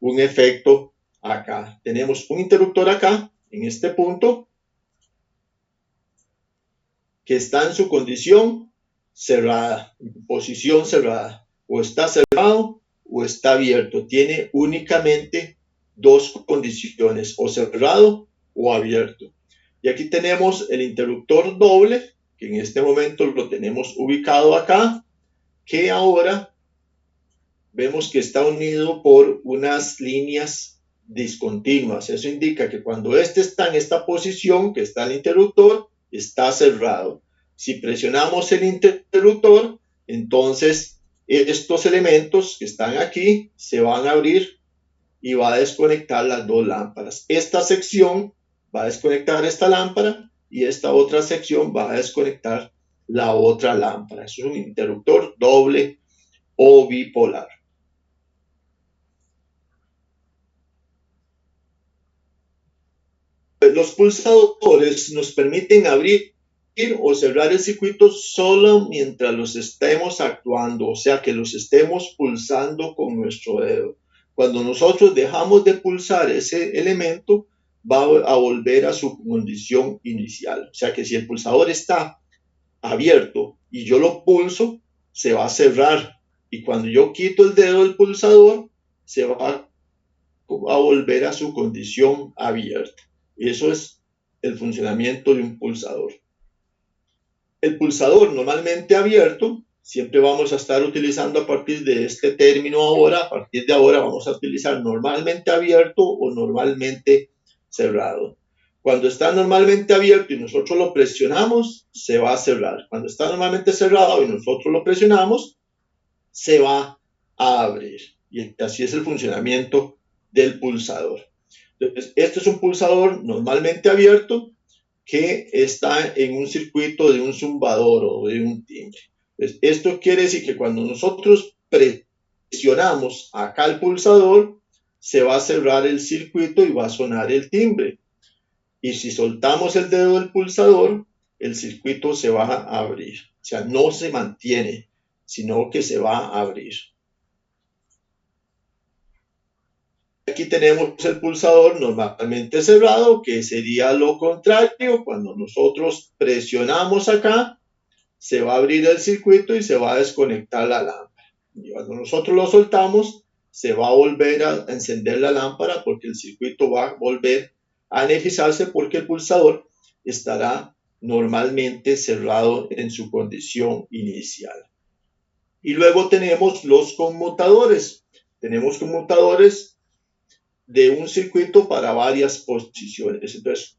[SPEAKER 2] un efecto acá. Tenemos un interruptor acá, en este punto, que está en su condición cerrada, en posición cerrada. O está cerrado o está abierto. Tiene únicamente dos condiciones, o cerrado o abierto. Y aquí tenemos el interruptor doble, que en este momento lo tenemos ubicado acá, que ahora vemos que está unido por unas líneas discontinuas. Eso indica que cuando este está en esta posición, que está el interruptor, está cerrado. Si presionamos el interruptor, entonces estos elementos que están aquí se van a abrir y va a desconectar las dos lámparas. Esta sección va a desconectar esta lámpara y esta otra sección va a desconectar la otra lámpara. Es un interruptor doble o bipolar. Los pulsadores nos permiten abrir o cerrar el circuito solo mientras los estemos actuando, o sea que los estemos pulsando con nuestro dedo. Cuando nosotros dejamos de pulsar ese elemento, va a volver a su condición inicial. O sea que si el pulsador está abierto y yo lo pulso, se va a cerrar. Y cuando yo quito el dedo del pulsador, se va a volver a su condición abierta. Y eso es el funcionamiento de un pulsador. El pulsador normalmente abierto, siempre vamos a estar utilizando a partir de este término ahora, a partir de ahora vamos a utilizar normalmente abierto o normalmente cerrado. Cuando está normalmente abierto y nosotros lo presionamos, se va a cerrar. Cuando está normalmente cerrado y nosotros lo presionamos, se va a abrir. Y así es el funcionamiento del pulsador. Entonces, este es un pulsador normalmente abierto que está en un circuito de un zumbador o de un timbre. Entonces, esto quiere decir que cuando nosotros presionamos acá el pulsador, se va a cerrar el circuito y va a sonar el timbre. Y si soltamos el dedo del pulsador, el circuito se va a abrir. O sea, no se mantiene, sino que se va a abrir. Aquí tenemos el pulsador normalmente cerrado, que sería lo contrario. Cuando nosotros presionamos acá, se va a abrir el circuito y se va a desconectar la lámpara. Y cuando nosotros lo soltamos, se va a volver a encender la lámpara porque el circuito va a volver a energizarse porque el pulsador estará normalmente cerrado en su condición inicial. Y luego tenemos los conmutadores. Tenemos conmutadores de un circuito para varias posiciones. Entonces,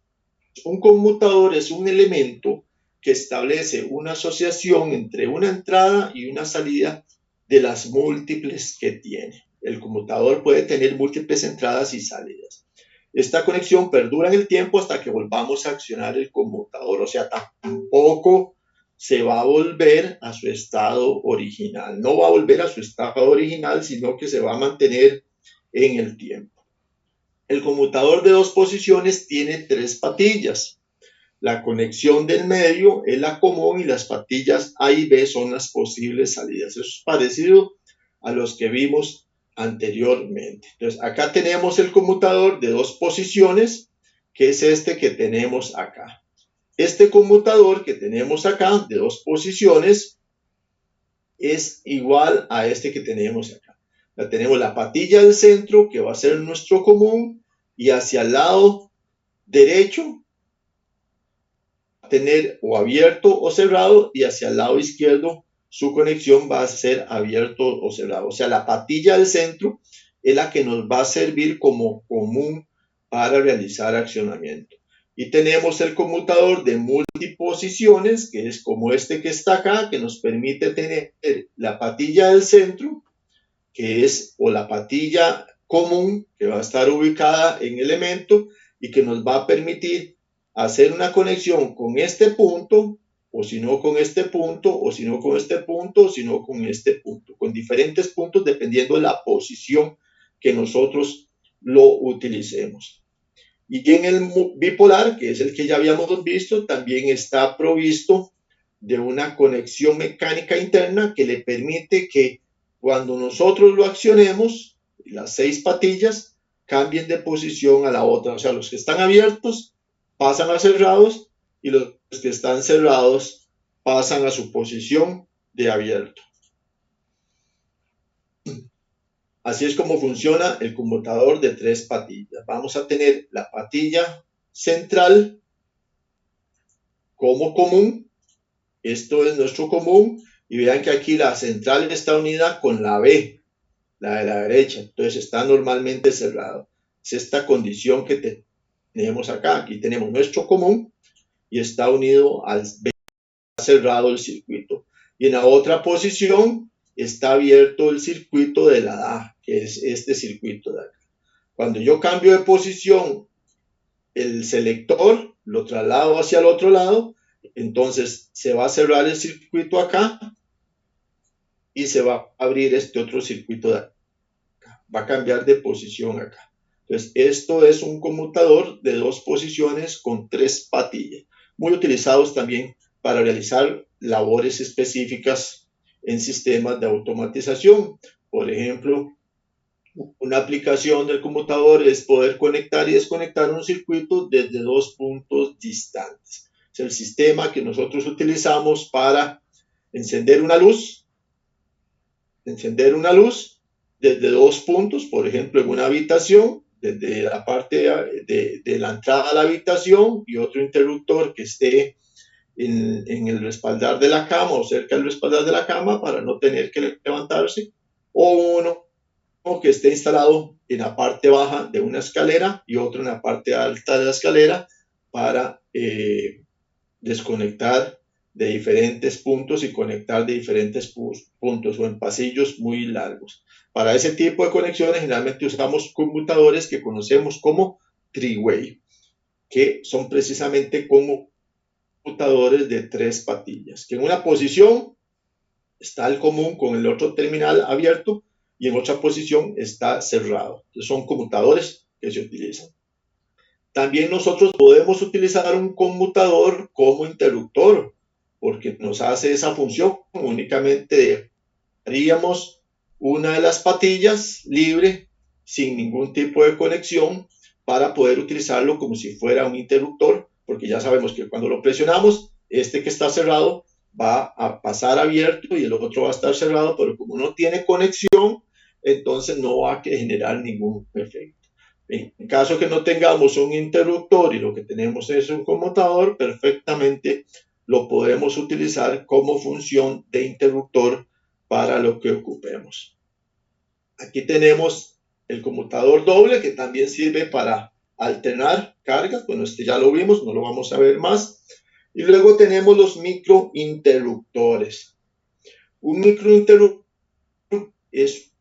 [SPEAKER 2] un conmutador es un elemento que establece una asociación entre una entrada y una salida de las múltiples que tiene. El conmutador puede tener múltiples entradas y salidas. Esta conexión perdura en el tiempo hasta que volvamos a accionar el conmutador, o sea, tampoco se va a volver a su estado original. No va a volver a su estado original, sino que se va a mantener en el tiempo. El conmutador de dos posiciones tiene tres patillas. La conexión del medio es la común y las patillas A y B son las posibles salidas. Eso es parecido a los que vimos anteriormente. Entonces, acá tenemos el conmutador de dos posiciones, que es este que tenemos acá. Este conmutador que tenemos acá de dos posiciones es igual a este que tenemos acá. Tenemos la patilla del centro, que va a ser nuestro común, y hacia el lado derecho tener o abierto o cerrado, y hacia el lado izquierdo su conexión va a ser abierto o cerrado. O sea, la patilla del centro es la que nos va a servir como común para realizar accionamiento. Y tenemos el conmutador de multiposiciones, que es como este que está acá, que nos permite tener la patilla del centro, que es o la patilla común, que va a estar ubicada en elemento y que nos va a permitir hacer una conexión con este punto o si no con este punto, o si no con este punto, o si no con este punto, con diferentes puntos dependiendo de la posición que nosotros lo utilicemos. Y en el bipolar, que es el que ya habíamos visto, también está provisto de una conexión mecánica interna que le permite que cuando nosotros lo accionemos, las 6 patillas cambien de posición a la otra. O sea, los que están abiertos pasan a cerrados y los que están cerrados pasan a su posición de abierto. Así es como funciona el conmutador de 3 patillas. Vamos a tener la patilla central como común. Esto es nuestro común. Y vean que aquí la central está unida con la B, la de la derecha. Entonces está normalmente cerrado. Es esta condición que tenemos acá. Aquí tenemos nuestro común y está unido al B, cerrado el circuito. Y en la otra posición está abierto el circuito de la A, que es este circuito de acá. Cuando yo cambio de posición el selector, lo traslado hacia el otro lado, entonces se va a cerrar el circuito acá y se va a abrir este otro circuito de acá. Va a cambiar de posición acá. Entonces, esto es un conmutador de 2 posiciones con 3 patillas, muy utilizados también para realizar labores específicas en sistemas de automatización. Por ejemplo, una aplicación del conmutador es poder conectar y desconectar un circuito desde 2 puntos distantes. Es el sistema que nosotros utilizamos para encender una luz desde 2 puntos, por ejemplo, en una habitación, desde la parte de la entrada a la habitación y otro interruptor que esté en el respaldar de la cama o cerca del respaldar de la cama para no tener que levantarse, o uno que esté instalado en la parte baja de una escalera y otro en la parte alta de la escalera para desconectar de diferentes puntos y conectar de diferentes puntos o en pasillos muy largos. Para ese tipo de conexiones generalmente usamos conmutadores que conocemos como three-way, que son precisamente conmutadores de 3 patillas, que en una posición está el común con el otro terminal abierto y en otra posición está cerrado. Entonces son conmutadores que se utilizan. También nosotros podemos utilizar un conmutador como interruptor, porque nos hace esa función. Únicamente haríamos una de las patillas libre, sin ningún tipo de conexión, para poder utilizarlo como si fuera un interruptor, porque ya sabemos que cuando lo presionamos, este que está cerrado va a pasar abierto y el otro va a estar cerrado, pero como no tiene conexión, entonces no va a generar ningún efecto. En caso que no tengamos un interruptor y lo que tenemos es un conmutador, perfectamente lo podemos utilizar como función de interruptor para lo que ocupemos. Aquí tenemos el conmutador doble que también sirve para alternar cargas. Bueno, este ya lo vimos, no lo vamos a ver más. Y luego tenemos los microinterruptores. Un microinterruptor es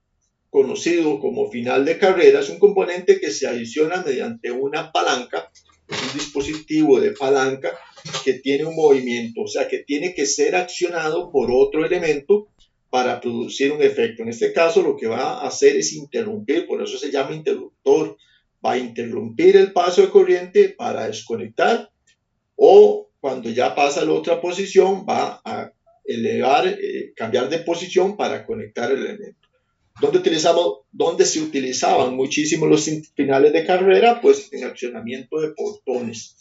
[SPEAKER 2] conocido como final de carrera, es un componente que se adiciona mediante una palanca, es un dispositivo de palanca que tiene un movimiento, o sea que tiene que ser accionado por otro elemento para producir un efecto. En este caso lo que va a hacer es interrumpir, por eso se llama interruptor, va a interrumpir el paso de corriente para desconectar, o cuando ya pasa a la otra posición va a elevar, cambiar de posición para conectar el elemento. ¿Dónde se utilizaban muchísimo los finales de carrera? Pues en accionamiento de portones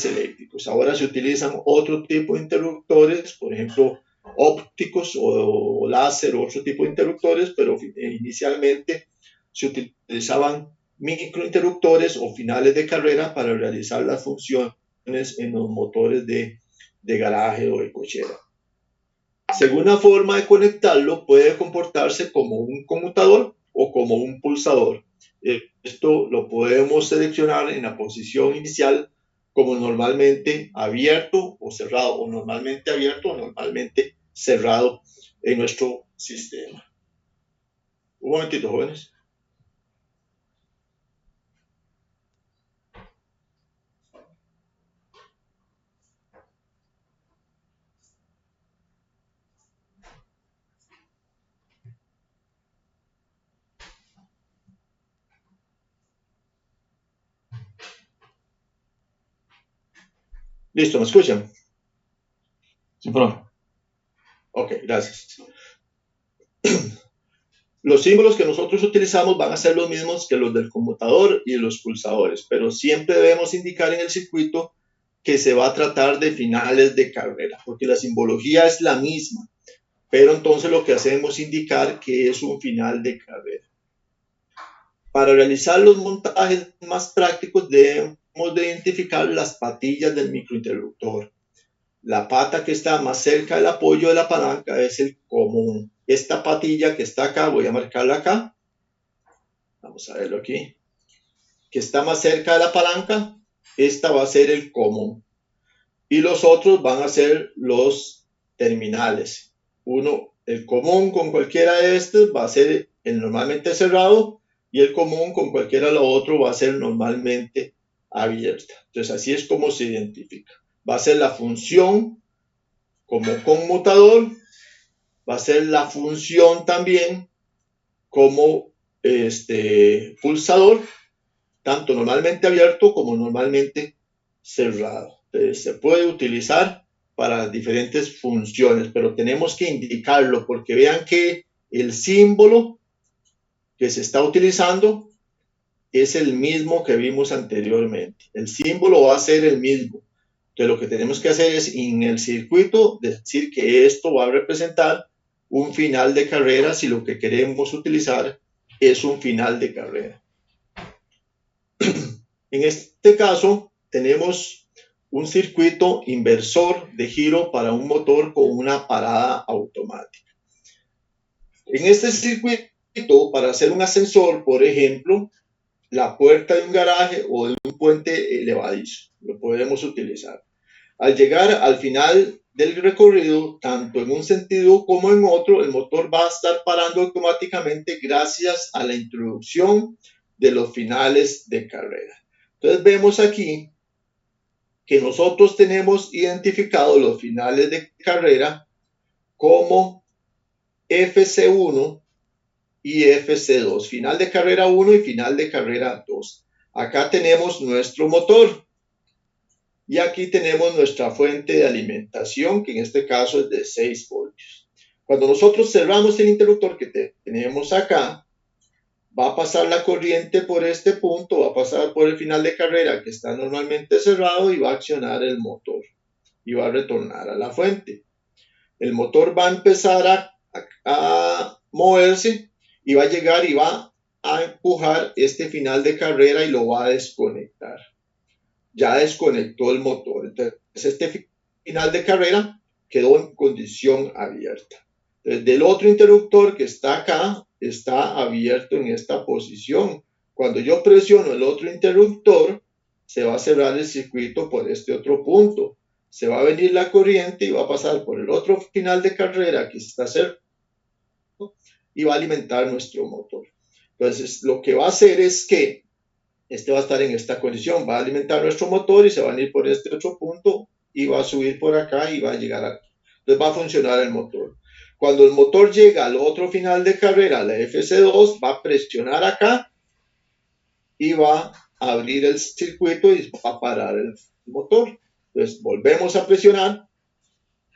[SPEAKER 2] eléctricos. Ahora se utilizan otro tipo de interruptores, por ejemplo, ópticos o láser o otro tipo de interruptores, pero inicialmente se utilizaban microinterruptores o finales de carrera para realizar las funciones en los motores de garaje o de cochera. Según la forma de conectarlo, puede comportarse como un conmutador o como un pulsador. Esto lo podemos seleccionar en la posición inicial como normalmente abierto o cerrado, o normalmente abierto o normalmente cerrado en nuestro sistema. Un momentito, jóvenes. Listo, ¿me escuchan? Sí, profe. Ok, gracias. Los símbolos que nosotros utilizamos van a ser los mismos que los del conmutador y los pulsadores, pero siempre debemos indicar en el circuito que se va a tratar de finales de carrera, porque la simbología es la misma, pero entonces lo que hacemos es indicar que es un final de carrera. Para realizar los montajes más prácticos debemos de identificar las patillas del microinterruptor. La pata que está más cerca del apoyo de la palanca es el común. Esta patilla que está acá, voy a marcarla acá. Vamos a verlo aquí. Que está más cerca de la palanca, esta va a ser el común. Y los otros van a ser los terminales. Uno, el común con cualquiera de estos va a ser el normalmente cerrado y el común con cualquiera de los otros va a ser normalmente abierta. Entonces así es como se identifica. Va a ser la función como conmutador, va a ser la función también como pulsador, tanto normalmente abierto como normalmente cerrado. Entonces, se puede utilizar para diferentes funciones, pero tenemos que indicarlo porque vean que el símbolo que se está utilizando es el mismo que vimos anteriormente. El símbolo va a ser el mismo. Entonces, lo que tenemos que hacer es en el circuito decir que esto va a representar un final de carrera si lo que queremos utilizar es un final de carrera. En este caso, tenemos un circuito inversor de giro para un motor con una parada automática. En este circuito, para hacer un ascensor, por ejemplo, la puerta de un garaje o de un puente elevadizo, lo podemos utilizar. Al llegar al final del recorrido, tanto en un sentido como en otro, el motor va a estar parando automáticamente gracias a la introducción de los finales de carrera. Entonces vemos aquí que nosotros tenemos identificado los finales de carrera como FC1 y FC2, final de carrera 1 y final de carrera 2. Acá tenemos nuestro motor y aquí tenemos nuestra fuente de alimentación, que en este caso es de 6 voltios. Cuando nosotros cerramos el interruptor que tenemos acá, va a pasar la corriente por este punto, va a pasar por el final de carrera que está normalmente cerrado y va a accionar el motor y va a retornar a la fuente. El motor va a empezar a moverse y va a llegar y va a empujar este final de carrera y lo va a desconectar. Ya desconectó el motor. Entonces, este final de carrera quedó en condición abierta. Entonces, del otro interruptor que está acá, está abierto en esta posición. Cuando yo presiono el otro interruptor, se va a cerrar el circuito por este otro punto. Se va a venir la corriente y va a pasar por el otro final de carrera que está cerrado y va a alimentar nuestro motor. Entonces, lo que va a hacer es que este va a estar en esta condición, va a alimentar nuestro motor y se va a ir por este otro punto y va a subir por acá y va a llegar aquí. Entonces va a funcionar el motor. Cuando el motor llega al otro final de carrera, la FC2, va a presionar acá y va a abrir el circuito y va a parar el motor. Entonces volvemos a presionar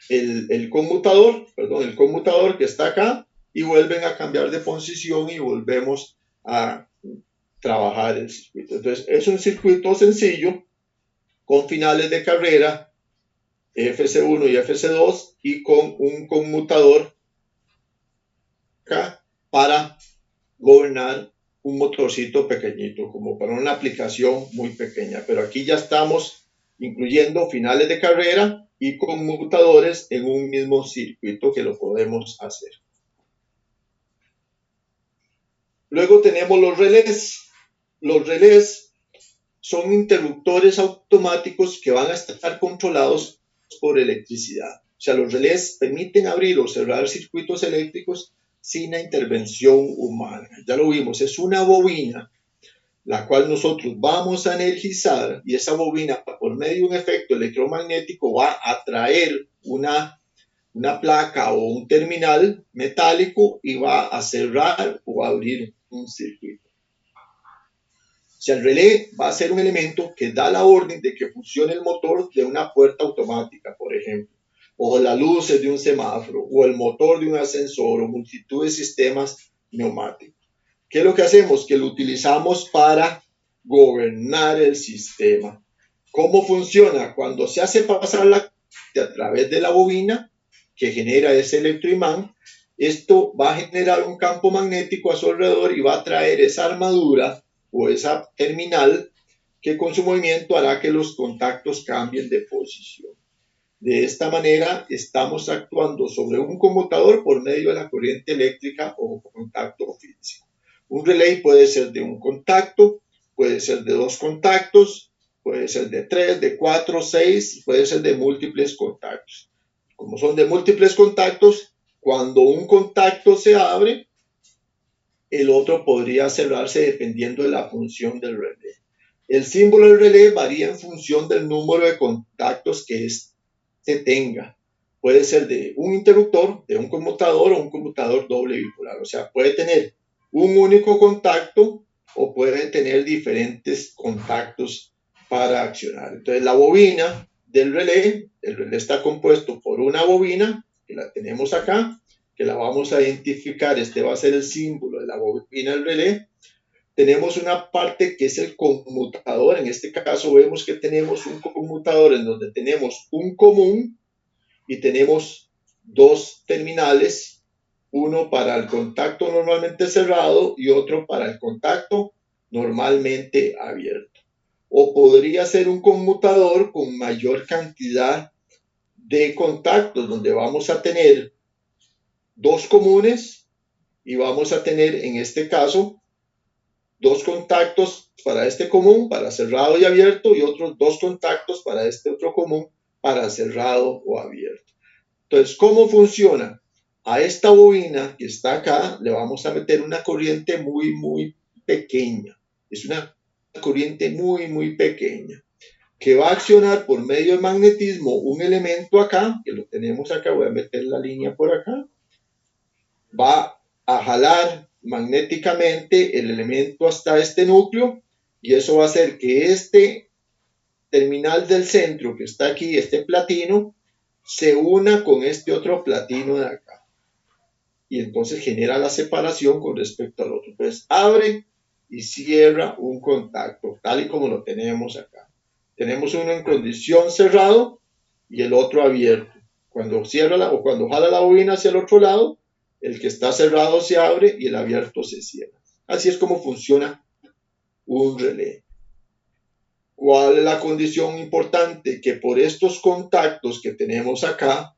[SPEAKER 2] el conmutador que está acá y vuelven a cambiar de posición y volvemos a trabajar el circuito. Entonces es un circuito sencillo con finales de carrera FC1 y FC2 y con un conmutador acá para gobernar un motorcito pequeñito, como para una aplicación muy pequeña. Pero aquí ya estamos incluyendo finales de carrera y conmutadores en un mismo circuito que lo podemos hacer. Luego tenemos los relés. Los relés son interruptores automáticos que van a estar controlados por electricidad. O sea, los relés permiten abrir o cerrar circuitos eléctricos sin la intervención humana. Ya lo vimos, es una bobina la cual nosotros vamos a energizar y esa bobina por medio de un efecto electromagnético va a atraer una placa o un terminal metálico y va a cerrar o abrir un circuito. sea, el relé va a ser un elemento que da la orden de que funcione el motor de una puerta automática, por ejemplo, o las luces de un semáforo, o el motor de un ascensor, o multitud de sistemas neumáticos. ¿Qué es lo que hacemos? Que lo utilizamos para gobernar el sistema. ¿Cómo funciona? Cuando se hace pasar la a través de la bobina que genera ese electroimán, esto va a generar un campo magnético a su alrededor y va a traer esa armadura o esa terminal que con su movimiento hará que los contactos cambien de posición. De esta manera estamos actuando sobre un conmutador por medio de la corriente eléctrica o contacto físico. Un relay puede ser de un contacto, puede ser de dos contactos, puede ser de 3, de 4, 6, puede ser de múltiples contactos. Como son de múltiples contactos, cuando un contacto se abre, el otro podría cerrarse dependiendo de la función del relé. El símbolo del relé varía en función del número de contactos que se tenga. Puede ser de un interruptor, de un conmutador o un conmutador doble bipolar. O sea, puede tener un único contacto o puede tener diferentes contactos para accionar. Entonces, la bobina del relé, el relé está compuesto por una bobina, que la tenemos acá, que la vamos a identificar. Este va a ser el símbolo de la bobina del relé. Tenemos una parte que es el conmutador. En este caso vemos que tenemos un conmutador en donde tenemos un común y tenemos dos terminales, uno para el contacto normalmente cerrado y otro para el contacto normalmente abierto. O podría ser un conmutador con mayor cantidad de contactos, donde vamos a tener dos comunes y vamos a tener en este caso dos contactos para este común, para cerrado y abierto, y otros dos contactos para este otro común, para cerrado o abierto. Entonces, ¿cómo funciona? A esta bobina que está acá le vamos a meter una corriente muy pequeña. Es una corriente muy pequeña que va a accionar por medio del magnetismo un elemento acá, que lo tenemos acá, voy a meter la línea por acá, va a jalar magnéticamente el elemento hasta este núcleo y eso va a hacer que este terminal del centro que está aquí, este platino, se una con este otro platino de acá y entonces genera la separación con respecto al otro. Entonces abre y cierra un contacto tal y como lo tenemos acá. Tenemos uno en condición cerrado y el otro abierto. Cuando cierra o cuando jala la bobina hacia el otro lado, el que está cerrado se abre y el abierto se cierra. Así es como funciona un relé. ¿Cuál es la condición importante? Que por estos contactos que tenemos acá,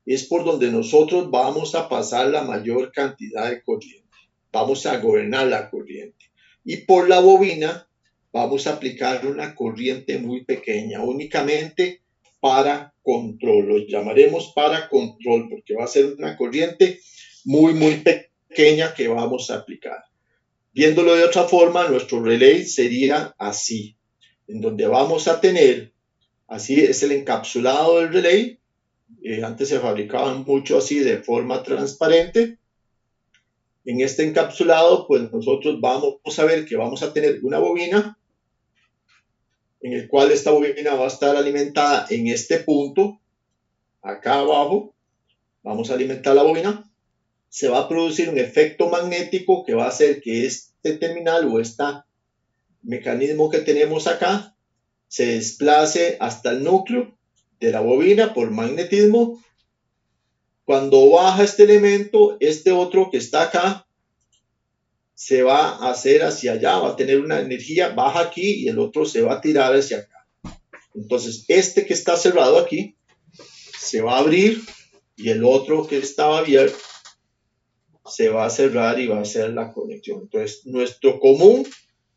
[SPEAKER 2] es por donde nosotros vamos a pasar la mayor cantidad de corriente. Vamos a gobernar la corriente. Y por la bobina vamos a aplicar una corriente muy pequeña, únicamente para control. Lo llamaremos para control porque va a ser una corriente muy pequeña que vamos a aplicar. Viéndolo de otra forma, nuestro relé sería así, en donde vamos a tener, así es el encapsulado del relé. Antes se fabricaban mucho así de forma transparente. En este encapsulado, pues nosotros vamos a ver que vamos a tener una bobina, en el cual esta bobina va a estar alimentada en este punto, acá abajo. Vamos a alimentar la bobina. Se va a producir un efecto magnético que va a hacer que este terminal o este mecanismo que tenemos acá se desplace hasta el núcleo de la bobina por magnetismo. Cuando baja este elemento, este otro que está acá se va a hacer hacia allá, va a tener una energía, baja aquí y el otro se va a tirar hacia acá. Entonces, este que está cerrado aquí se va a abrir y el otro que estaba abierto se va a cerrar y va a hacer la conexión. Entonces, nuestro común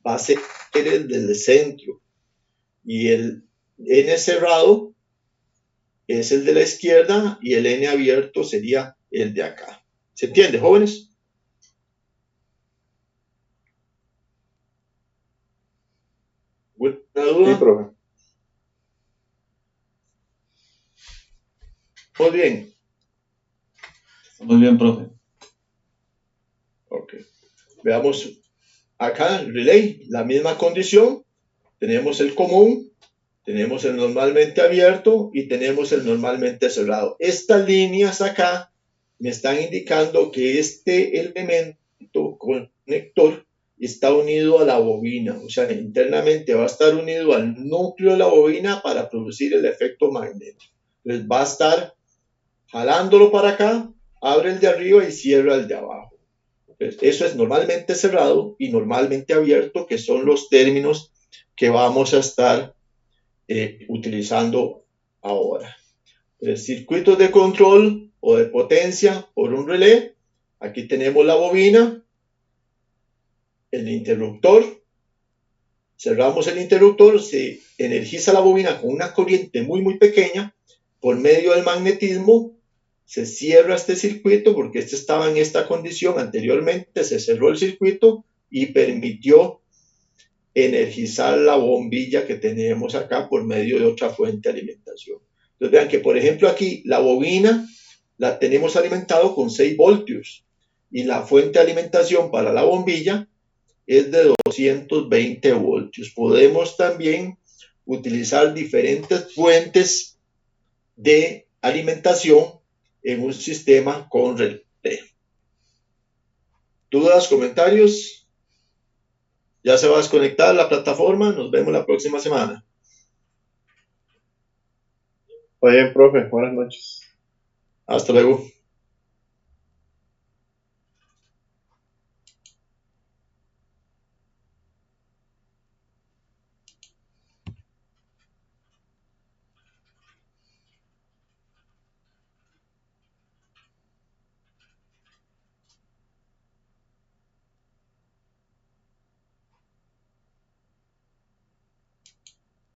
[SPEAKER 2] va a ser el del centro y el N cerrado es el de la izquierda y el N abierto sería el de acá. ¿Se entiende, jóvenes? ¿Alguna duda?
[SPEAKER 1] Sí, profe.
[SPEAKER 2] Muy bien.
[SPEAKER 5] Muy bien, profe.
[SPEAKER 2] Ok. Veamos acá el relay, la misma condición, tenemos el común, tenemos el normalmente abierto y tenemos el normalmente cerrado. Estas líneas acá me están indicando que este elemento conector está unido a la bobina, o sea, internamente va a estar unido al núcleo de la bobina para producir el efecto magnético. Entonces va a estar jalándolo para acá, abre el de arriba y cierra el de abajo. Entonces, eso es normalmente cerrado y normalmente abierto, que son los términos que vamos a estar utilizando ahora. Circuitos de control o de potencia por un relé. Aquí tenemos la bobina, el interruptor. Cerramos el interruptor, se energiza la bobina con una corriente muy pequeña. Por medio del magnetismo se cierra este circuito porque este estaba en esta condición anteriormente. Se cerró el circuito y permitió energizar la bombilla que tenemos acá por medio de otra fuente de alimentación. Entonces vean que, por ejemplo, aquí la bobina la tenemos alimentado con 6 voltios y la fuente de alimentación para la bombilla es de 220 voltios. Podemos también utilizar diferentes fuentes de alimentación en un sistema con relé. ¿Dudas, comentarios? Ya se va a desconectar la plataforma. Nos vemos la próxima semana.
[SPEAKER 1] Está bien, profe. Buenas noches.
[SPEAKER 2] Hasta luego.